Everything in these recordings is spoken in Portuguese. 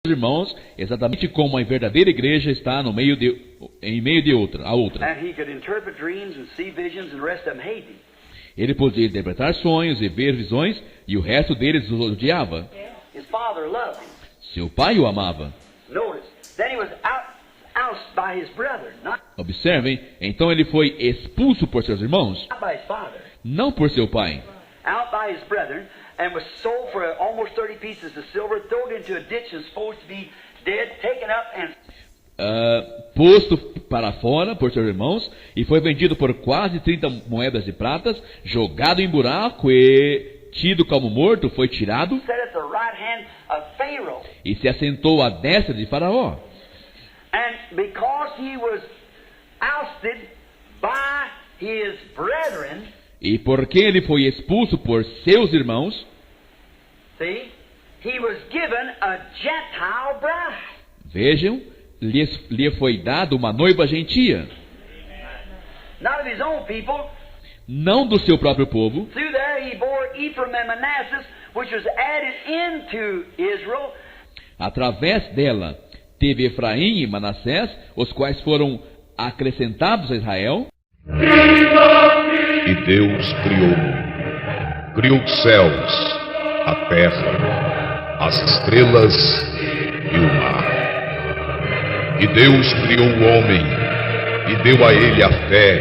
irmãos, exatamente como a verdadeira igreja está em meio de outra. Ele podia interpretar sonhos e ver visões, e o resto deles o odiava. Seu pai o amava. Observem, então ele foi expulso por seus irmãos, não por seu pai. And was sold for almost 30 pieces of silver, thrown into a ditch and supposed to be dead, taken up and posto para fora por seus irmãos, e foi vendido por quase 30 moedas de pratas, jogado em buraco e tido como morto, foi tirado set at the right hand of Pharaoh. E se assentou à destra de Faraó. And because he was ousted by his brethren, e porque ele foi expulso por seus irmãos, see, he was given a Gentile bride. Vejam, lhe foi dado uma noiva gentia. Not of his own people. Não do seu próprio povo. Through there he bore Ephraim and Manasseh, which was added into Israel. Através dela teve Efraim e Manassés, os quais foram acrescentados a Israel. E Deus criou os céus, a terra, as estrelas e o mar. E Deus criou o homem e deu a ele a fé,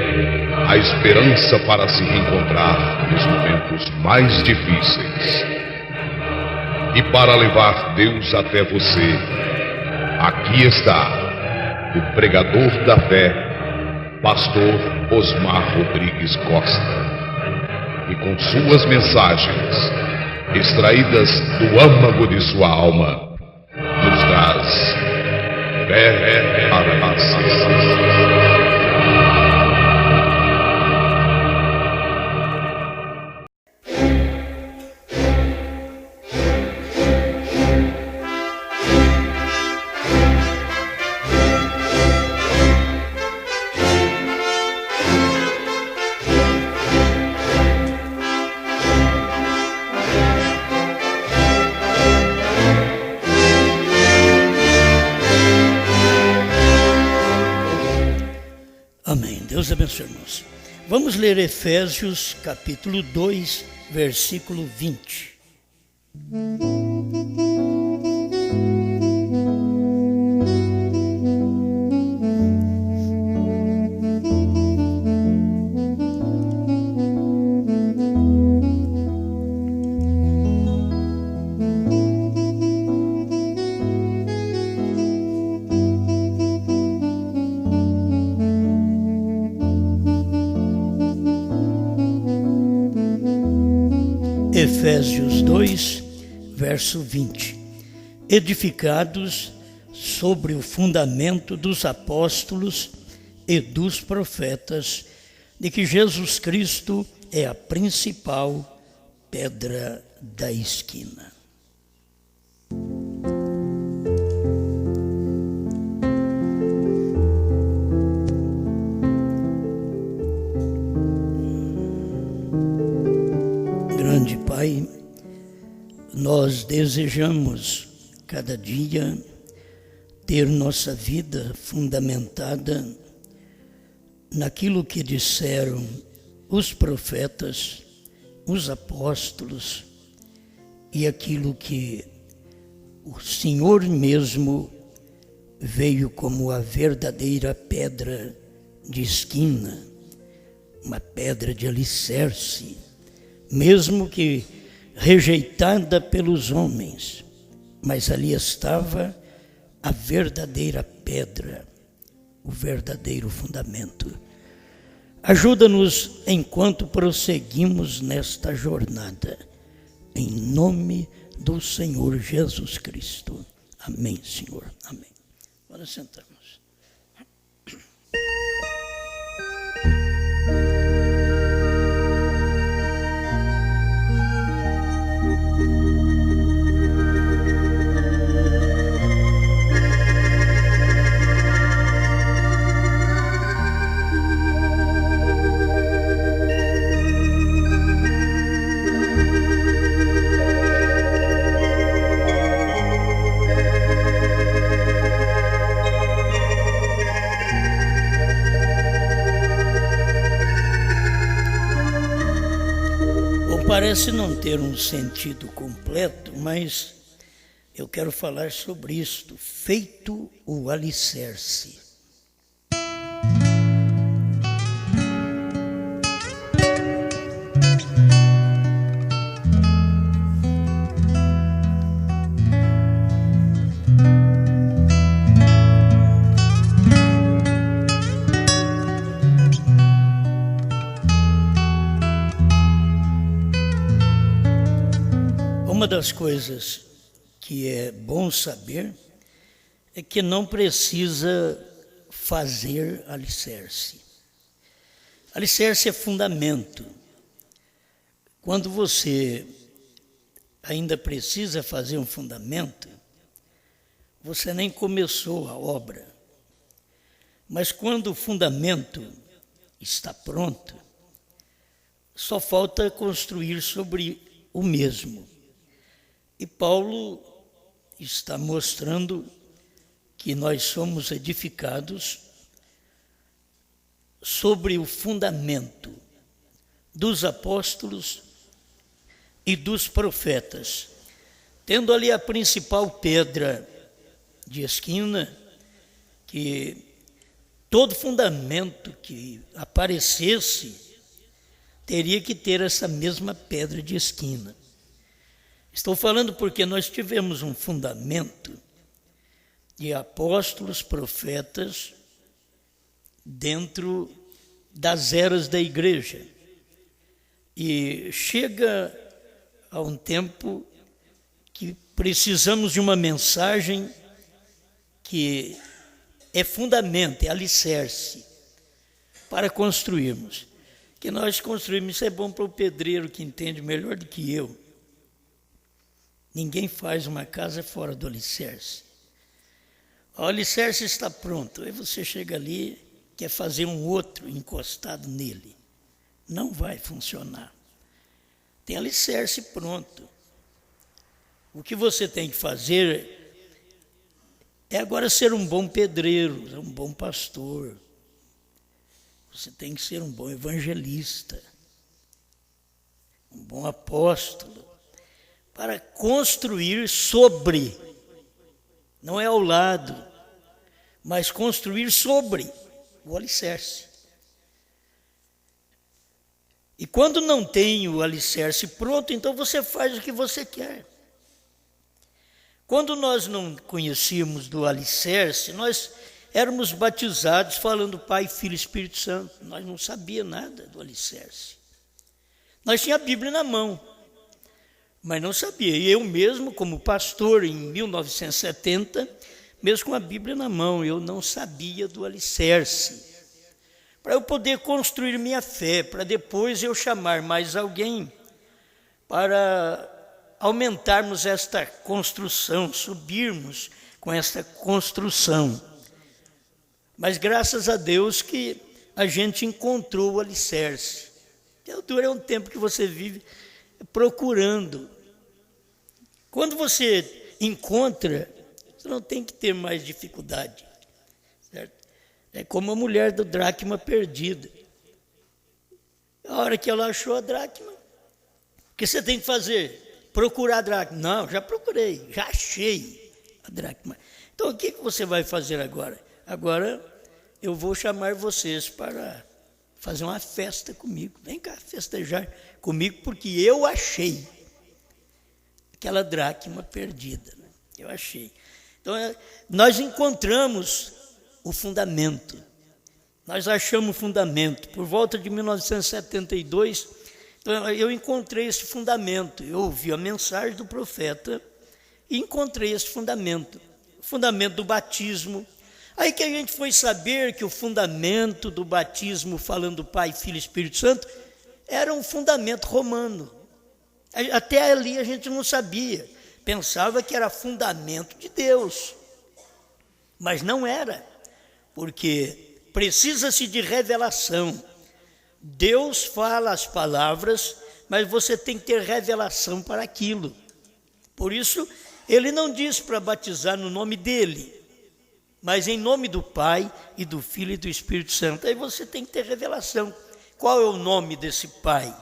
a esperança para se reencontrar nos momentos mais difíceis. E para levar Deus até você, aqui está o pregador da fé, Pastor Osmar Rodrigues Costa, e com suas mensagens, extraídas do âmago de sua alma, nos traz fé para a ciência. Deus abençoe, irmãos. Vamos ler Efésios capítulo 2, versículo 20. Efésios 2, verso 20. Edificados sobre o fundamento dos apóstolos e dos profetas, de que Jesus Cristo é a principal pedra da esquina. Grande Pai, nós desejamos cada dia ter nossa vida fundamentada naquilo que disseram os profetas, os apóstolos e aquilo que o Senhor mesmo veio como a verdadeira pedra de esquina, uma pedra de alicerce, mesmo que rejeitada pelos homens, mas ali estava a verdadeira pedra, o verdadeiro fundamento. Ajuda-nos enquanto prosseguimos nesta jornada, em nome do Senhor Jesus Cristo. Amém, Senhor. Amém. Agora sentamos. Parece não ter um sentido completo, mas eu quero falar sobre isto, feito o alicerce. Uma das coisas que é bom saber é que não precisa fazer alicerce. Alicerce é fundamento. Quando você ainda precisa fazer um fundamento, você nem começou a obra. Mas quando o fundamento está pronto, só falta construir sobre o mesmo. E Paulo está mostrando que nós somos edificados sobre o fundamento dos apóstolos e dos profetas, tendo ali a principal pedra de esquina, que todo fundamento que aparecesse teria que ter essa mesma pedra de esquina. Estou falando porque nós tivemos um fundamento de apóstolos, profetas, dentro das eras da igreja. E chega a um tempo que precisamos de uma mensagem que é fundamento, é alicerce, para construirmos. Que nós construímos, isso é bom para o pedreiro que entende melhor do que eu. Ninguém faz uma casa fora do alicerce. O alicerce está pronto, aí você chega ali, quer fazer um outro encostado nele. Não vai funcionar. Tem alicerce pronto. O que você tem que fazer é agora ser um bom pedreiro, um bom pastor. Você tem que ser um bom evangelista, um bom apóstolo, para construir sobre, não é ao lado, mas construir sobre o alicerce. E quando não tem o alicerce pronto, então você faz o que você quer. Quando nós não conhecíamos do alicerce, nós éramos batizados falando Pai, Filho e Espírito Santo. Nós não sabíamos nada do alicerce. Nós tínhamos a Bíblia na mão, mas não sabia. E eu mesmo, como pastor, em 1970, mesmo com a Bíblia na mão, eu não sabia do alicerce. Para eu poder construir minha fé, para depois eu chamar mais alguém para aumentarmos esta construção, subirmos com esta construção. Mas graças a Deus que a gente encontrou o alicerce. Dura um tempo que você vive procurando. Quando você encontra, você não tem que ter mais dificuldade, certo? É como a mulher do dracma perdida. A hora que ela achou a dracma, o que você tem que fazer? Procurar a dracma. Não, já procurei, já achei a dracma. Então, o que você vai fazer agora? Agora, eu vou chamar vocês para fazer uma festa comigo. Vem cá festejar comigo, porque eu achei aquela dracma perdida. Né? Eu achei. Então, nós encontramos o fundamento. Nós achamos o fundamento. Por volta de 1972, então, eu encontrei esse fundamento. Eu ouvi a mensagem do profeta e encontrei esse fundamento. O fundamento do batismo. Aí que a gente foi saber que o fundamento do batismo, falando Pai, Filho e Espírito Santo, era um fundamento romano. Até ali a gente não sabia. Pensava que era fundamento de Deus. Mas não era. Porque precisa-se de revelação. Deus fala as palavras, mas você tem que ter revelação para aquilo. Por isso, ele não diz para batizar no nome dele, mas em nome do Pai e do Filho e do Espírito Santo. Aí você tem que ter revelação. Qual é o nome desse Pai,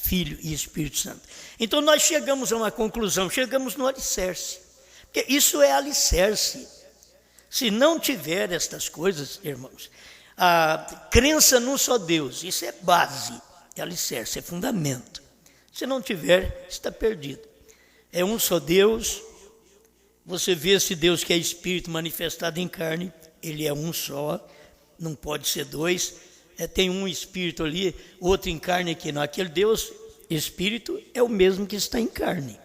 Filho e Espírito Santo. Então nós chegamos a uma conclusão, chegamos no alicerce. Porque isso é alicerce. Se não tiver estas coisas, irmãos, a crença num só Deus, isso é base, é alicerce, é fundamento. Se não tiver, está perdido. É um só Deus. Você vê esse Deus que é Espírito manifestado em carne, ele é um só, não pode ser dois. Tem um Espírito ali, outro em carne aqui. Não, aquele Deus, Espírito, é o mesmo que está em carne.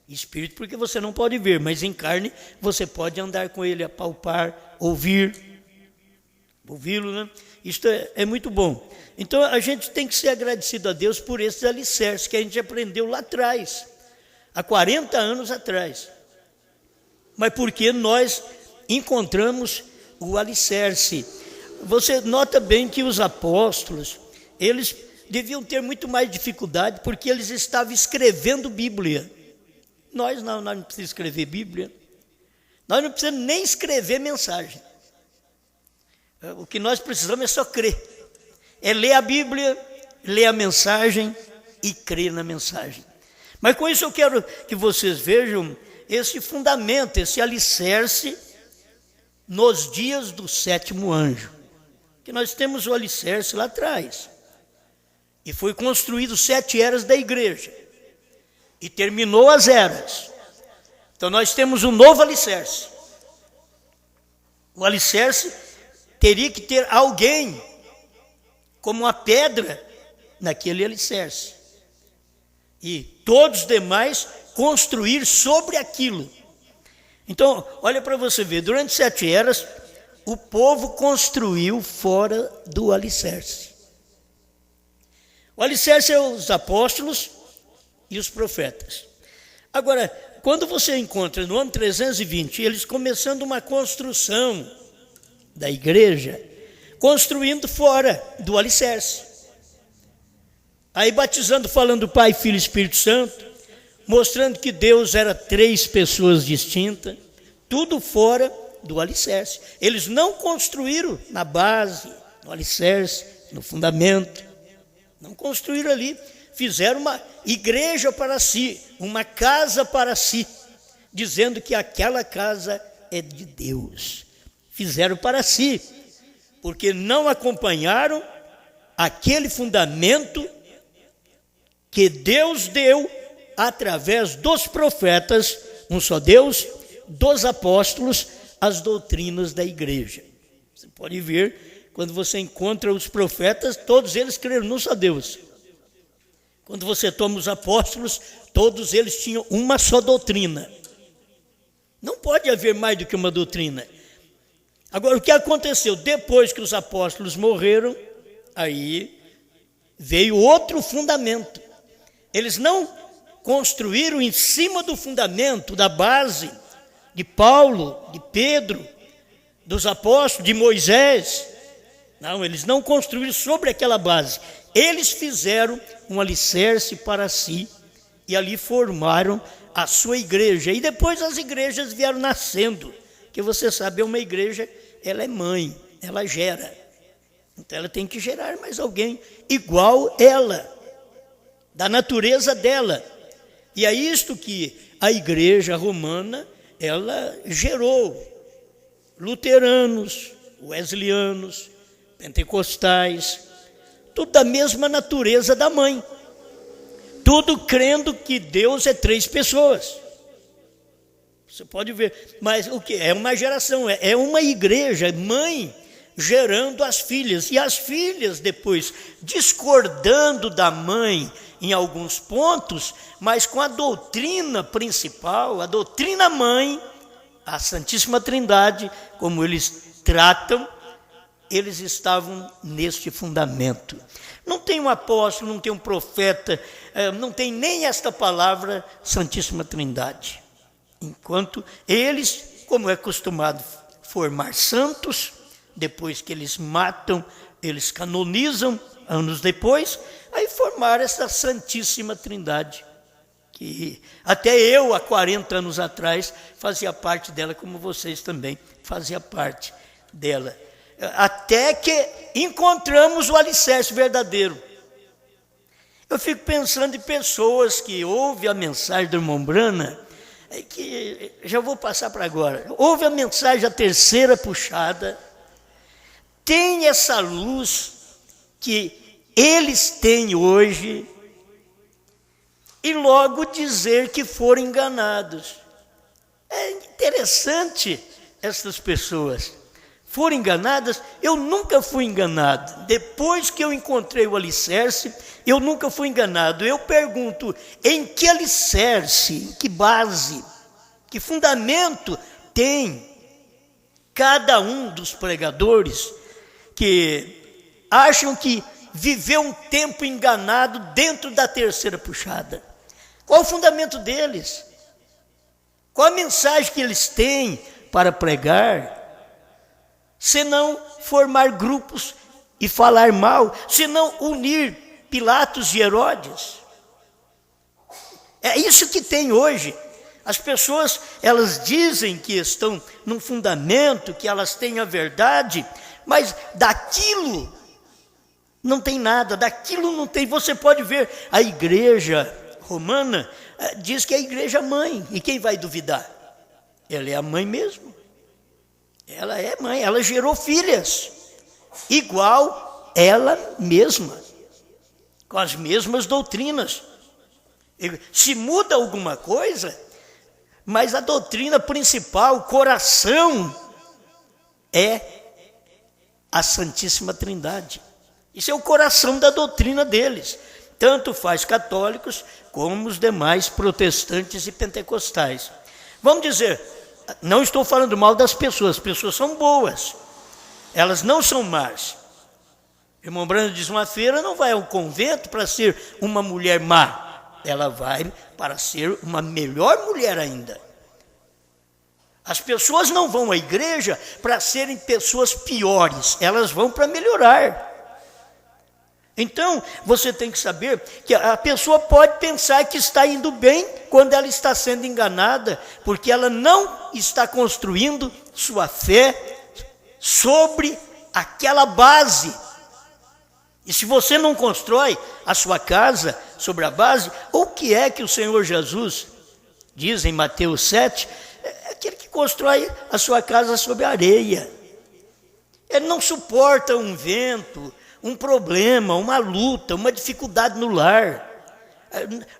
Espírito porque você não pode ver, mas em carne você pode andar com ele, apalpar, ouvi-lo, né? Isto é muito bom. Então a gente tem que ser agradecido a Deus por esses alicerces que a gente aprendeu lá atrás, há 40 anos atrás. Mas porque nós encontramos o alicerce. Você nota bem que os apóstolos, eles deviam ter muito mais dificuldade porque eles estavam escrevendo Bíblia. Nós não precisamos escrever Bíblia. Nós não precisamos nem escrever mensagem. O que nós precisamos é só crer. É ler a Bíblia, ler a mensagem e crer na mensagem. Mas com isso eu quero que vocês vejam esse fundamento, esse alicerce nos dias do sétimo anjo. Que nós temos o alicerce lá atrás. E foi construído 7 eras da igreja. E terminou as eras. Então nós temos um novo alicerce. O alicerce teria que ter alguém como uma pedra naquele alicerce. E todos os demais construir sobre aquilo. Então, olha para você ver, durante 7 eras, o povo construiu fora do alicerce. O alicerce é os apóstolos e os profetas. Agora, quando você encontra no ano 320, eles começando uma construção da igreja, construindo fora do alicerce. Aí batizando, falando Pai, Filho e Espírito Santo, mostrando que Deus era 3 pessoas distintas, tudo fora do alicerce. Eles não construíram na base, no alicerce, no fundamento, não construíram ali. Fizeram uma igreja para si, uma casa para si, dizendo que aquela casa é de Deus. Fizeram para si, porque não acompanharam aquele fundamento que Deus deu através dos profetas, um só Deus, dos apóstolos, as doutrinas da igreja. Você pode ver, quando você encontra os profetas, todos eles creram num só Deus. Quando você toma os apóstolos, todos eles tinham uma só doutrina. Não pode haver mais do que uma doutrina. Agora, o que aconteceu? Depois que os apóstolos morreram, aí veio outro fundamento. Eles não construíram em cima do fundamento, da base de Paulo, de Pedro, dos apóstolos, de Moisés. Não, eles não construíram sobre aquela base. Eles fizeram um alicerce para si e ali formaram a sua igreja. E depois as igrejas vieram nascendo, que você sabe, uma igreja, ela é mãe, ela gera. Então ela tem que gerar mais alguém igual ela, da natureza dela. E é isto que a igreja romana, ela gerou luteranos, wesleyanos, pentecostais, tudo da mesma natureza da mãe, tudo crendo que Deus é 3 pessoas. Você pode ver, mas o que é uma geração, é uma igreja, mãe gerando as filhas, e as filhas depois discordando da mãe em alguns pontos, mas com a doutrina principal, a doutrina mãe, a Santíssima Trindade, como eles tratam, eles estavam neste fundamento. Não tem um apóstolo, não tem um profeta, não tem nem esta palavra Santíssima Trindade. Enquanto eles, como é acostumado, formar santos, depois que eles matam, eles canonizam, anos depois, aí formaram essa Santíssima Trindade, que até eu, há 40 anos atrás, fazia parte dela, como vocês também faziam parte dela. Até que encontramos o alicerce verdadeiro. Eu fico pensando em pessoas que ouvem a mensagem do irmão Brana, que já vou passar para agora. Ouve a mensagem, a terceira puxada, tem essa luz que eles têm hoje, e logo dizer que foram enganados. É interessante essas pessoas. Foram enganadas? Eu nunca fui enganado. Depois que eu encontrei o alicerce, eu nunca fui enganado. Eu pergunto, em que alicerce, em que base, que fundamento tem cada um dos pregadores que acham que viveu um tempo enganado dentro da terceira puxada? Qual o fundamento deles? Qual a mensagem que eles têm para pregar? Se não formar grupos e falar mal, se não unir Pilatos e Herodes. É isso que tem hoje. As pessoas, elas dizem que estão num fundamento, que elas têm a verdade, mas daquilo não tem nada, daquilo não tem. Você pode ver, a igreja romana diz que é a igreja mãe, e quem vai duvidar? Ela é a mãe mesmo. Ela é mãe, ela gerou filhas, igual ela mesma, com as mesmas doutrinas. Se muda alguma coisa, mas a doutrina principal, o coração, é a Santíssima Trindade. Isso é o coração da doutrina deles. Tanto faz católicos como os demais protestantes e pentecostais. Vamos dizer, não estou falando mal das pessoas, as pessoas são boas, elas não são más. O irmão Brando diz, uma freira não vai ao convento para ser uma mulher má, ela vai para ser uma melhor mulher ainda. As pessoas não vão à igreja para serem pessoas piores, elas vão para melhorar. Então, você tem que saber que a pessoa pode pensar que está indo bem quando ela está sendo enganada, porque ela não está construindo sua fé sobre aquela base. E se você não constrói a sua casa sobre a base, o que é que o Senhor Jesus diz em Mateus 7? É aquele que constrói a sua casa sobre a areia. Ele não suporta um vento, um problema, uma luta, uma dificuldade no lar.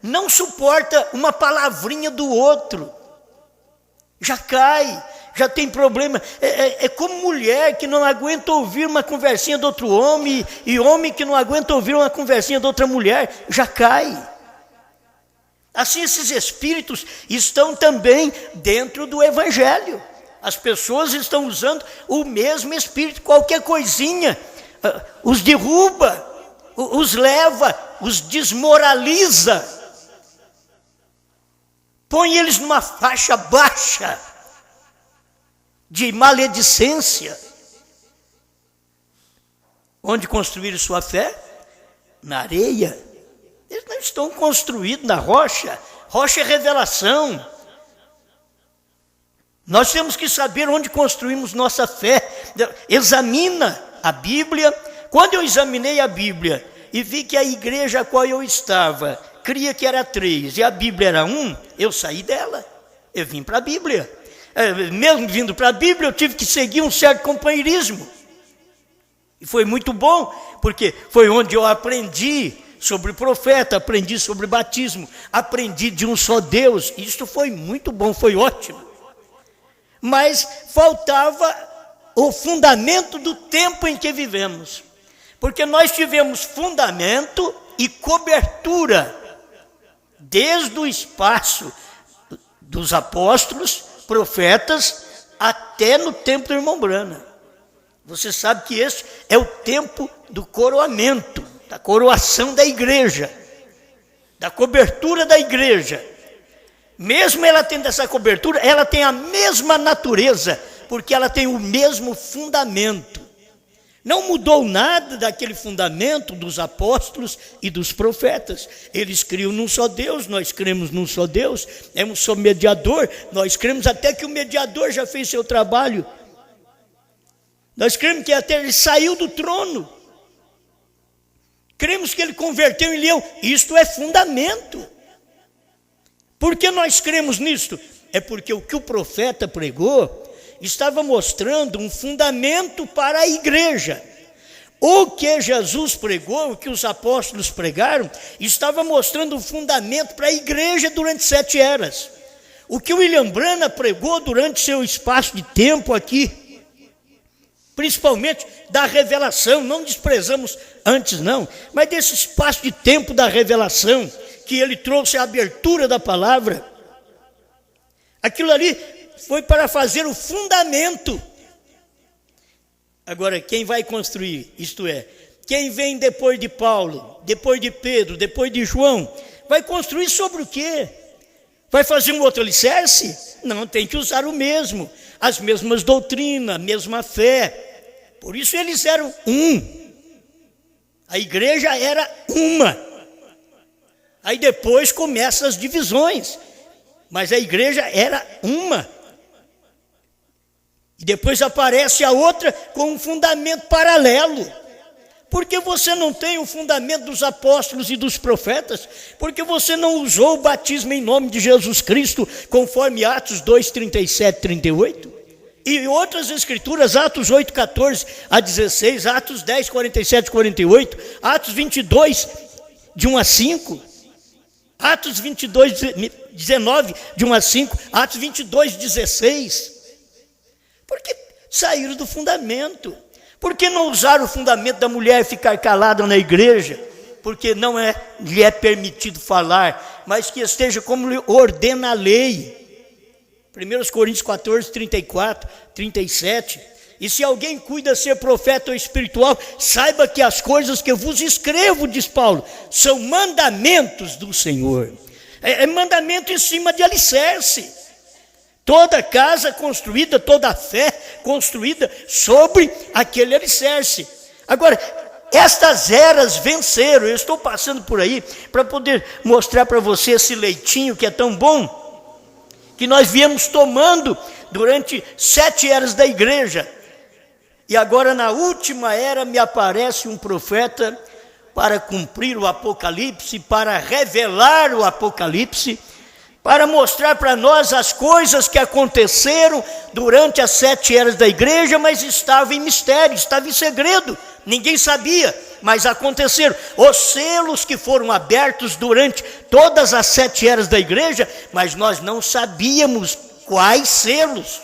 Não suporta uma palavrinha do outro. Já cai, já tem problema. É como mulher que não aguenta ouvir uma conversinha de outro homem, e homem que não aguenta ouvir uma conversinha de outra mulher, já cai. Assim, esses espíritos estão também dentro do evangelho. As pessoas estão usando o mesmo espírito, qualquer coisinha os derruba, os leva, os desmoraliza, põe eles numa faixa baixa de maledicência. Onde construíram sua fé? Na areia. Eles não estão construídos na rocha. Rocha é revelação. Nós temos que saber onde construímos nossa fé. Examina a Bíblia. Quando eu examinei a Bíblia e vi que a igreja a qual eu estava cria que era 3 e a Bíblia era 1, eu saí dela, eu vim para a Bíblia. Mesmo vindo para a Bíblia, eu tive que seguir um certo companheirismo. E foi muito bom, porque foi onde eu aprendi sobre profeta, aprendi sobre batismo, aprendi de um só Deus. Isso foi muito bom, foi ótimo. Mas faltava o fundamento do tempo em que vivemos, porque nós tivemos fundamento e cobertura desde o espaço dos apóstolos, profetas, até no tempo do irmão Brana. Você sabe que esse é o tempo do coroamento, da coroação da igreja, da cobertura da igreja. Mesmo ela tendo essa cobertura, ela tem a mesma natureza, porque ela tem o mesmo fundamento. Não mudou nada daquele fundamento dos apóstolos e dos profetas. Eles criam num só Deus, nós cremos num só Deus, é um só mediador, nós cremos até que o mediador já fez seu trabalho. Nós cremos que até ele saiu do trono. Cremos que ele converteu em leão. Isto é fundamento. Por que nós cremos nisto? É porque o que o profeta pregou estava mostrando um fundamento para a igreja. O que Jesus pregou, o que os apóstolos pregaram, estava mostrando um fundamento para a igreja durante 7 eras. O que o William Branham pregou durante seu espaço de tempo aqui, principalmente da revelação, não desprezamos antes não, mas desse espaço de tempo da revelação, que ele trouxe a abertura da palavra, aquilo ali foi para fazer o fundamento. Agora, quem vai construir, isto é, quem vem depois de Paulo, depois de Pedro, depois de João, vai construir sobre o quê? Vai fazer um outro alicerce? Não, tem que usar o mesmo, as mesmas doutrinas, a mesma fé. Por isso eles eram um. A igreja era uma. Aí depois começam as divisões, mas a igreja era uma. E depois aparece a outra com um fundamento paralelo. Porque você não tem o fundamento dos apóstolos e dos profetas? Porque você não usou o batismo em nome de Jesus Cristo, conforme Atos 2, 37, 38? E outras escrituras, Atos 8, 14 a 16, Atos 10, 47, 48, Atos 22, de 1 a 5, Atos 22, 19, de 1 a 5, Atos 22, 16. Porque saíram do fundamento. Por que não usar o fundamento da mulher ficar calada na igreja? Porque não lhe é permitido falar, mas que esteja como lhe ordena a lei. 1 Coríntios 14, 34, 37. E se alguém cuida ser profeta ou espiritual, saiba que as coisas que eu vos escrevo, diz Paulo, são mandamentos do Senhor. É mandamento em cima de alicerce. Toda casa construída, toda fé construída sobre aquele alicerce. Agora, estas eras venceram. Eu estou passando por aí para poder mostrar para você esse leitinho que é tão bom, que nós viemos tomando durante 7 eras da igreja. E agora na última era me aparece um profeta para cumprir o Apocalipse, para revelar o Apocalipse, para mostrar para nós as coisas que aconteceram durante as 7 eras da igreja, mas estava em mistério, estava em segredo, ninguém sabia, mas aconteceram. Os selos que foram abertos durante todas as 7 eras da igreja, mas nós não sabíamos quais selos.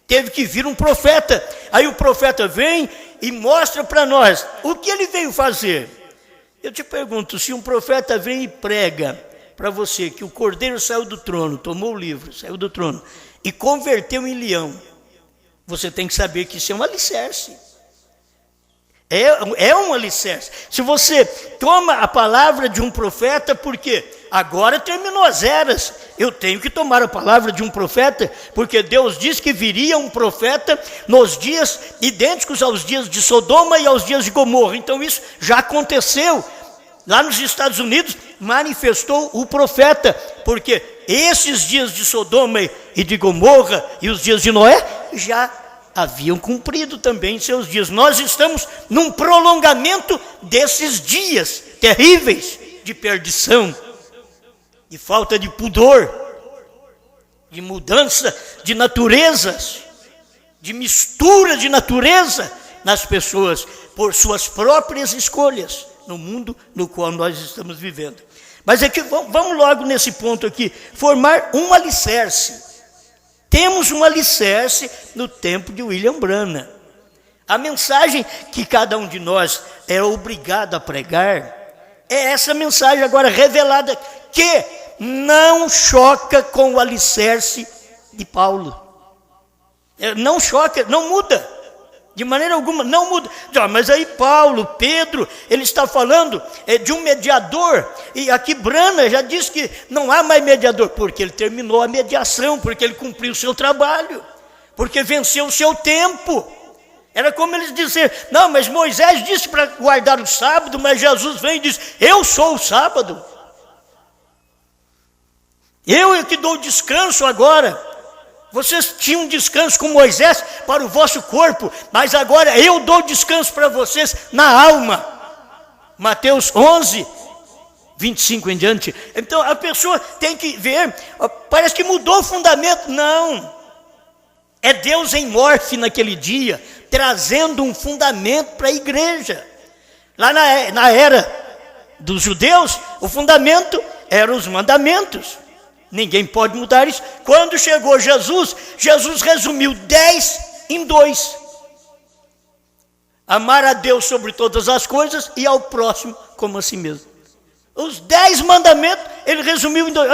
Teve que vir um profeta, aí o profeta vem e mostra para nós o que ele veio fazer. Eu te pergunto, se um profeta vem e prega para você que o cordeiro saiu do trono, tomou o livro, saiu do trono e converteu em leão, você tem que saber que isso é um alicerce. É um alicerce. Se você toma a palavra de um profeta, porque agora terminou as eras, eu tenho que tomar a palavra de um profeta, porque Deus diz que viria um profeta nos dias idênticos aos dias de Sodoma e aos dias de Gomorra. Então isso já aconteceu. Lá nos Estados Unidos manifestou o profeta, porque esses dias de Sodoma e de Gomorra e os dias de Noé já haviam cumprido também seus dias. Nós estamos num prolongamento desses dias terríveis de perdição, de falta de pudor, de mudança de naturezas, de mistura de natureza nas pessoas por suas próprias escolhas no mundo no qual nós estamos vivendo. Mas é que vamos logo nesse ponto aqui, formar um alicerce. Temos um alicerce no tempo de William Branham. A mensagem que cada um de nós é obrigado a pregar é essa mensagem agora revelada, que não choca com o alicerce de Paulo. Não choca, não muda. De maneira alguma, não muda. Mas aí Paulo, Pedro, ele está falando de um mediador. E aqui Branham já diz que não há mais mediador, porque ele terminou a mediação, porque ele cumpriu o seu trabalho, porque venceu o seu tempo. Era como eles dizer, não, mas Moisés disse para guardar o sábado, mas Jesus vem e diz, eu sou o sábado. Eu é que dou descanso agora. Vocês tinham descanso com Moisés para o vosso corpo, mas agora eu dou descanso para vocês na alma. Mateus 11, 25 em diante. Então a pessoa tem que ver, parece que mudou o fundamento. Não, é Deus em morte naquele dia, trazendo um fundamento para a igreja. Lá na era dos judeus, o fundamento eram os mandamentos. Ninguém pode mudar isso. Quando chegou Jesus, Jesus resumiu 10 em 2. Amar a Deus sobre todas as coisas e ao próximo como a si mesmo. Os 10 mandamentos, ele resumiu em 2.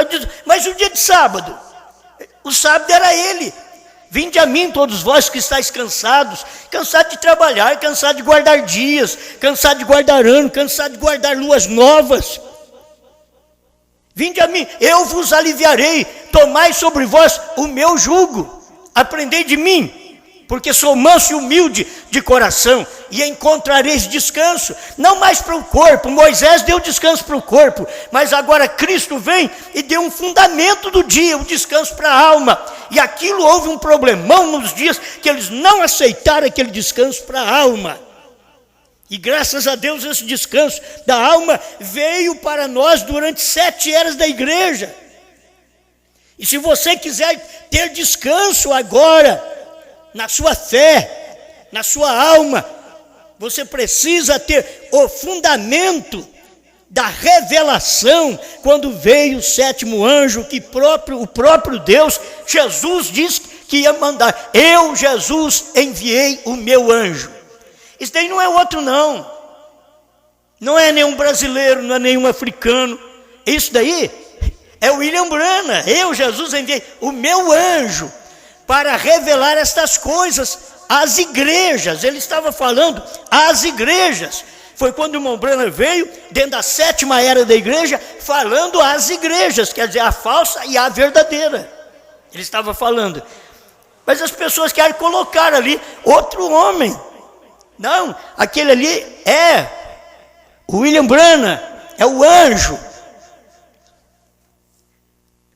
Mas o dia de sábado, o sábado era ele. Vinde a mim todos vós que estáis cansados de trabalhar, cansados de guardar dias, cansados de guardar ano, cansados de guardar luas novas. Vinde a mim, eu vos aliviarei, tomai sobre vós o meu jugo, aprendei de mim, porque sou manso e humilde de coração, e encontrareis descanso, não mais para o corpo. Moisés deu descanso para o corpo, mas agora Cristo vem e deu um fundamento do dia, um descanso para a alma. E aquilo houve um problemão nos dias que eles não aceitaram aquele descanso para a alma. E graças a Deus esse descanso da alma veio para nós durante 7 eras da igreja. E se você quiser ter descanso agora, na sua fé, na sua alma, você precisa ter o fundamento da revelação, quando veio o 7º anjo, que o próprio Deus, Jesus disse que ia mandar. Eu, Jesus, enviei o meu anjo. Isso daí não é outro não. Não é nenhum brasileiro, não é nenhum africano. Isso daí é William Branham. Eu, Jesus, enviei o meu anjo para revelar estas coisas às igrejas. Ele estava falando às igrejas. Foi quando o irmão Branham veio, dentro da 7ª era da igreja, falando às igrejas, quer dizer, a falsa e a verdadeira. Ele estava falando. Mas as pessoas querem colocar ali outro homem. Não, aquele ali é o William Branham, é o anjo.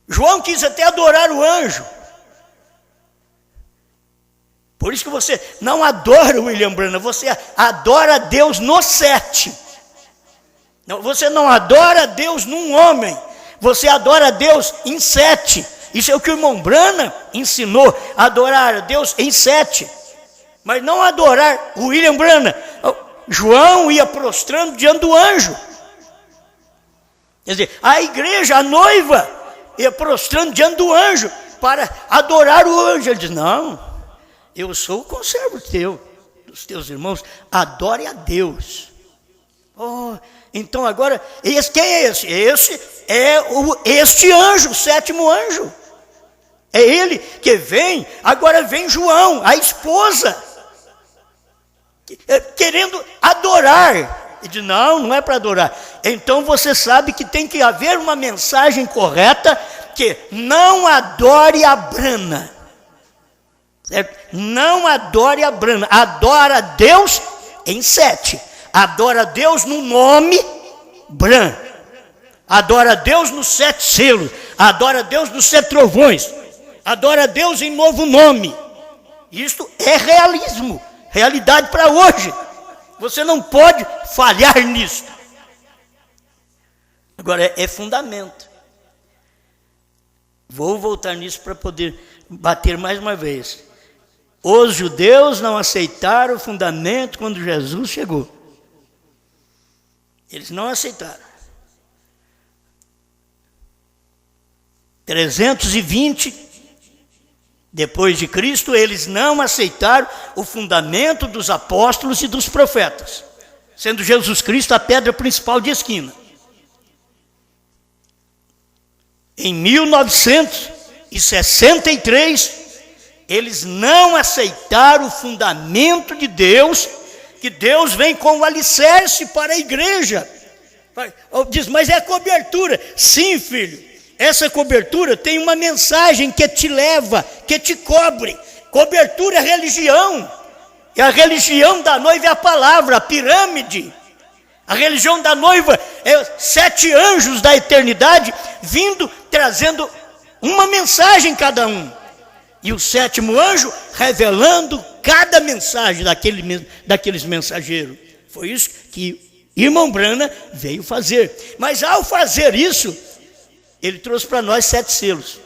João quis até adorar o anjo. Por isso que você não adora o William Branham, você adora a Deus no 7. Não, você não adora a Deus num homem, você adora a Deus em 7. Isso é o que o irmão Branham ensinou, adorar a Deus em 7. Mas não adorar o William Branham. João ia prostrando diante do anjo. Quer dizer, a igreja, a noiva, ia prostrando diante do anjo para adorar o anjo. Ele diz, não, eu sou o conservo dos teus irmãos, adore a Deus. Oh, então agora, quem é esse? Esse é este anjo, o 7º anjo. É ele que vem, agora vem João, a esposa, querendo adorar. E diz, não é para adorar. Então você sabe que tem que haver uma mensagem correta, que não adore a Branham. Certo? Não adore a Branham, adora a Deus em 7. Adora a Deus no nome Branham. Adora a Deus nos 7 selos. Adora a Deus nos 7 trovões. Adora a Deus em novo nome. Isto é realismo, realidade para hoje. Você não pode falhar nisso. Agora é fundamento. Vou voltar nisso para poder bater mais uma vez. Os judeus não aceitaram o fundamento quando Jesus chegou. Eles não aceitaram. 320 depois de Cristo, eles não aceitaram o fundamento dos apóstolos e dos profetas, sendo Jesus Cristo a pedra principal de esquina. Em 1963, eles não aceitaram o fundamento de Deus, que Deus vem com o alicerce para a igreja. Diz, mas é a cobertura. Sim, filho, essa cobertura tem uma mensagem que te leva, que te cobre. Cobertura é religião. E a religião da noiva é a palavra, a pirâmide. A religião da noiva é 7 anjos da eternidade vindo, trazendo uma mensagem cada um. E o 7º anjo revelando cada mensagem daqueles mensageiros. Foi isso que Irmão Branham veio fazer. Mas ao fazer isso, ele trouxe para nós 7 selos.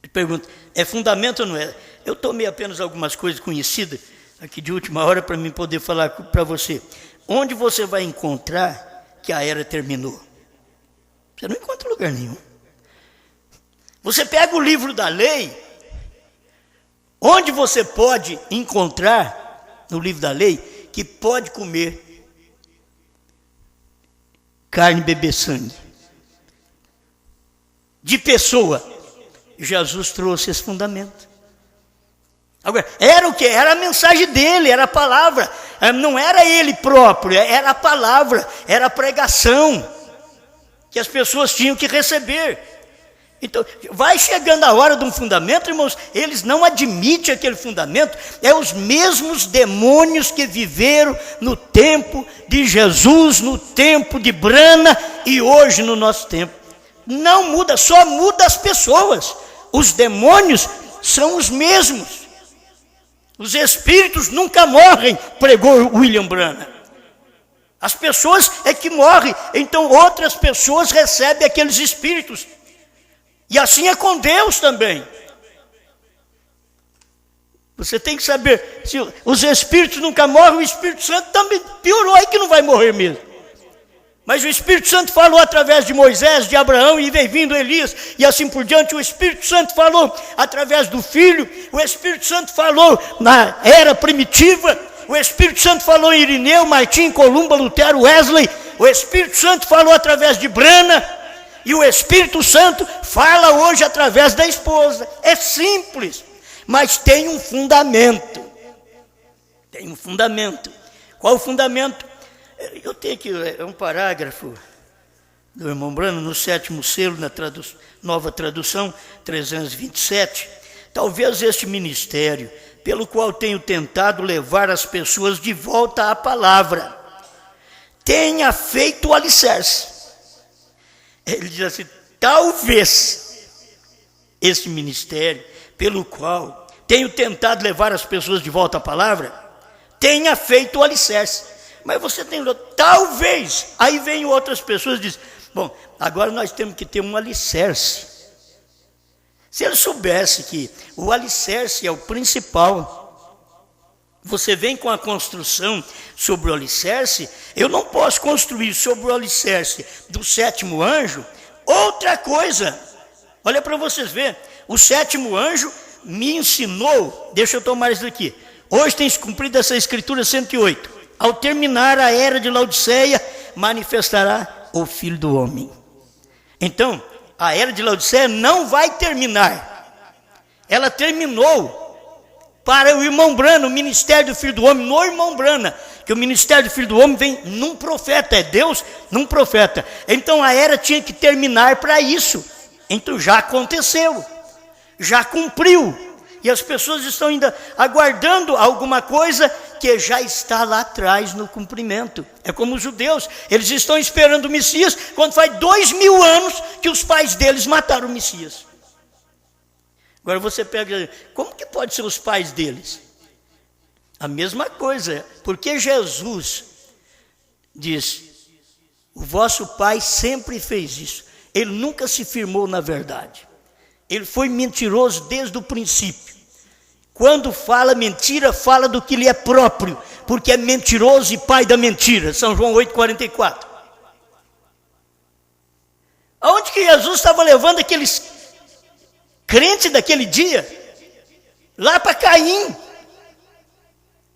Ele pergunta, é fundamento ou não é? Eu tomei apenas algumas coisas conhecidas aqui de última hora para mim poder falar para você. Onde você vai encontrar que a era terminou? Você não encontra em lugar nenhum. Você pega o livro da lei, onde você pode encontrar no livro da lei que pode comer carne e beber sangue de pessoa. Jesus trouxe esse fundamento. Agora, era o que? Era a mensagem dele, era a palavra. Não era ele próprio, era a palavra, era a pregação que as pessoas tinham que receber. Então, vai chegando a hora de um fundamento, irmãos, eles não admitem aquele fundamento. É os mesmos demônios que viveram no tempo de Jesus, no tempo de Brana e hoje no nosso tempo. Não muda, só muda as pessoas. Os demônios são os mesmos. Os espíritos nunca morrem, pregou William Branham. As pessoas é que morrem, então outras pessoas recebem aqueles espíritos. E assim é com Deus também. Você tem que saber, se os espíritos nunca morrem, o Espírito Santo também piorou aí que não vai morrer mesmo. Mas o Espírito Santo falou através de Moisés, de Abraão, e veio vindo Elias, e assim por diante. O Espírito Santo falou através do Filho, o Espírito Santo falou na era primitiva, o Espírito Santo falou em Irineu, Martim, Columba, Lutero, Wesley, o Espírito Santo falou através de Brana, e o Espírito Santo fala hoje através da esposa. É simples, mas tem um fundamento. Tem um fundamento. Qual o fundamento? Eu tenho aqui um parágrafo do irmão Branham, no 7º selo, na nova tradução, 327. Talvez este ministério, pelo qual tenho tentado levar as pessoas de volta à palavra, tenha feito o alicerce. Ele diz assim, talvez este ministério, pelo qual tenho tentado levar as pessoas de volta à palavra, tenha feito o alicerce. Mas você tem, talvez, aí vem outras pessoas e dizem, bom, agora nós temos que ter um alicerce. Se ele soubesse que o alicerce é o principal, você vem com a construção sobre o alicerce, eu não posso construir sobre o alicerce do 7º anjo outra coisa. Olha para vocês verem, o 7º anjo me ensinou, deixa eu tomar isso daqui, hoje tem se cumprido essa escritura 108, ao terminar a era de Laodiceia, manifestará o Filho do Homem. Então, a era de Laodiceia não vai terminar. Ela terminou para o irmão Branham, o ministério do Filho do Homem, no irmão Branham, que o ministério do Filho do Homem vem num profeta, é Deus num profeta. Então, a era tinha que terminar para isso. Então, já aconteceu, já cumpriu. E as pessoas estão ainda aguardando alguma coisa que já está lá atrás no cumprimento. É como os judeus, eles estão esperando o Messias, quando faz 2000 anos que os pais deles mataram o Messias. Agora você pega, como que pode ser os pais deles? A mesma coisa, porque Jesus diz, o vosso pai sempre fez isso. Ele nunca se firmou na verdade. Ele foi mentiroso desde o princípio. Quando fala mentira, fala do que lhe é próprio, porque é mentiroso e pai da mentira. São João 8,44. Aonde que Jesus estava levando aqueles crentes daquele dia? Lá para Caim.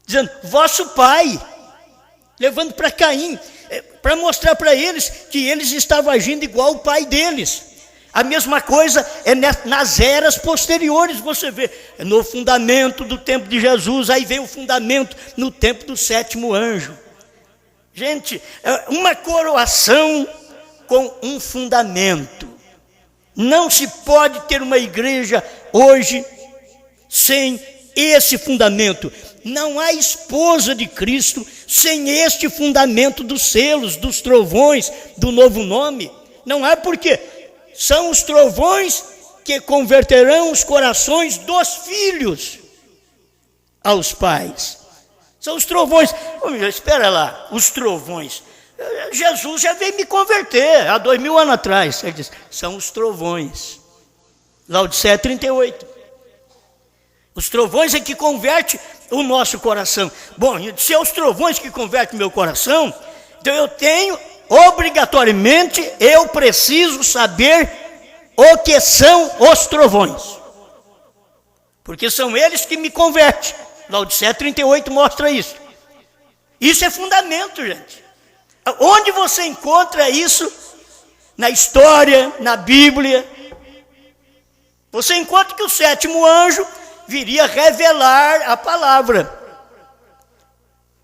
Dizendo, vosso pai. Levando para Caim, para mostrar para eles que eles estavam agindo igual o pai deles. A mesma coisa é nas eras posteriores, você vê, no fundamento do tempo de Jesus, aí vem o fundamento no tempo do 7º anjo. Gente, uma coroação com um fundamento. Não se pode ter uma igreja hoje sem esse fundamento. Não há esposa de Cristo sem este fundamento dos selos, dos trovões, do novo nome. Não há porque são os trovões que converterão os corações dos filhos aos pais. São os trovões. Espera lá, os trovões. Jesus já veio me converter há 2000 anos atrás. Ele diz, são os trovões. Laodiceia 38. Os trovões é que converte o nosso coração. Bom, se é os trovões que convertem o meu coração, então eu tenho, obrigatoriamente, eu preciso saber o que são os trovões. Porque são eles que me convertem. Laodiceia 38 mostra isso. Isso é fundamento, gente. Onde você encontra isso? Na história, na Bíblia. Você encontra que o 7º anjo viria revelar a palavra.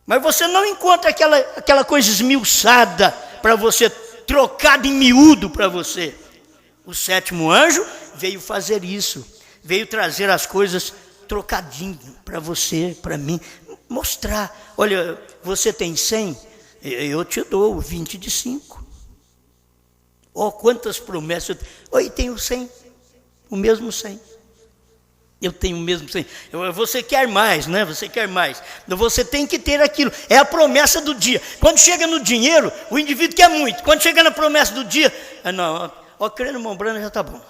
Mas você não encontra aquela coisa esmiuçada para você, trocada em miúdo para você. O 7º anjo veio fazer isso. Veio trazer as coisas trocadinho para você, para mim. Mostrar, olha, você tem 100? Eu te dou 20 de 5. Oh, quantas promessas. Oi, tenho 100. O mesmo 100. Eu tenho o mesmo 100. Você quer mais, né? Você quer mais. Você tem que ter aquilo. É a promessa do dia. Quando chega no dinheiro, o indivíduo quer muito. Quando chega na promessa do dia, não, querendo irmão Brana já está bom.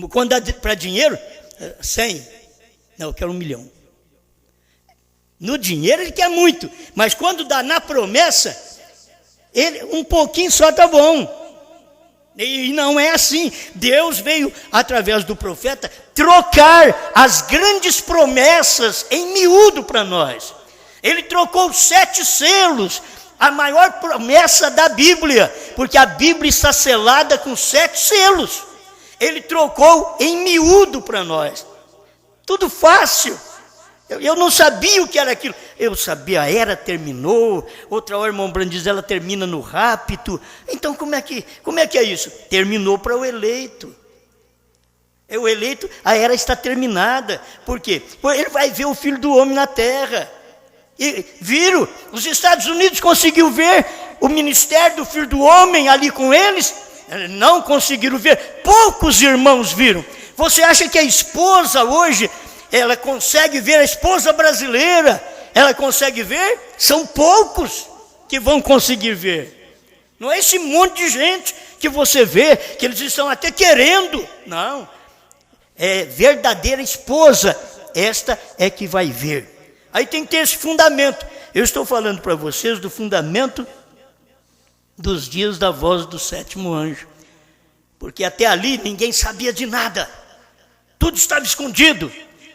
Quando dá para dinheiro, 100. Não, eu quero 1 milhão. No dinheiro ele quer muito, mas quando dá na promessa, ele, um pouquinho só está bom. E não é assim. Deus veio, através do profeta, trocar as grandes promessas em miúdo para nós. Ele trocou 7 selos, a maior promessa da Bíblia, porque a Bíblia está selada com 7 selos. Ele trocou em miúdo para nós. Tudo fácil. Eu não sabia o que era aquilo. Eu sabia, a era terminou. Outra hora, irmão Brando diz, ela termina no rapto. Então, como é que é isso? Terminou para o eleito. É o eleito, a era está terminada. Por quê? Porque ele vai ver o Filho do Homem na terra. E viram? Os Estados Unidos conseguiu ver o ministério do Filho do Homem ali com eles? Não conseguiram ver. Poucos irmãos viram. Você acha que a esposa hoje, ela consegue ver, a esposa brasileira, ela consegue ver? São poucos que vão conseguir ver. Não é esse monte de gente que você vê, que eles estão até querendo. Não. É verdadeira esposa, esta é que vai ver. Aí tem que ter esse fundamento. Eu estou falando para vocês do fundamento dos dias da voz do 7º anjo. Porque até ali ninguém sabia de nada. Tudo estava escondido.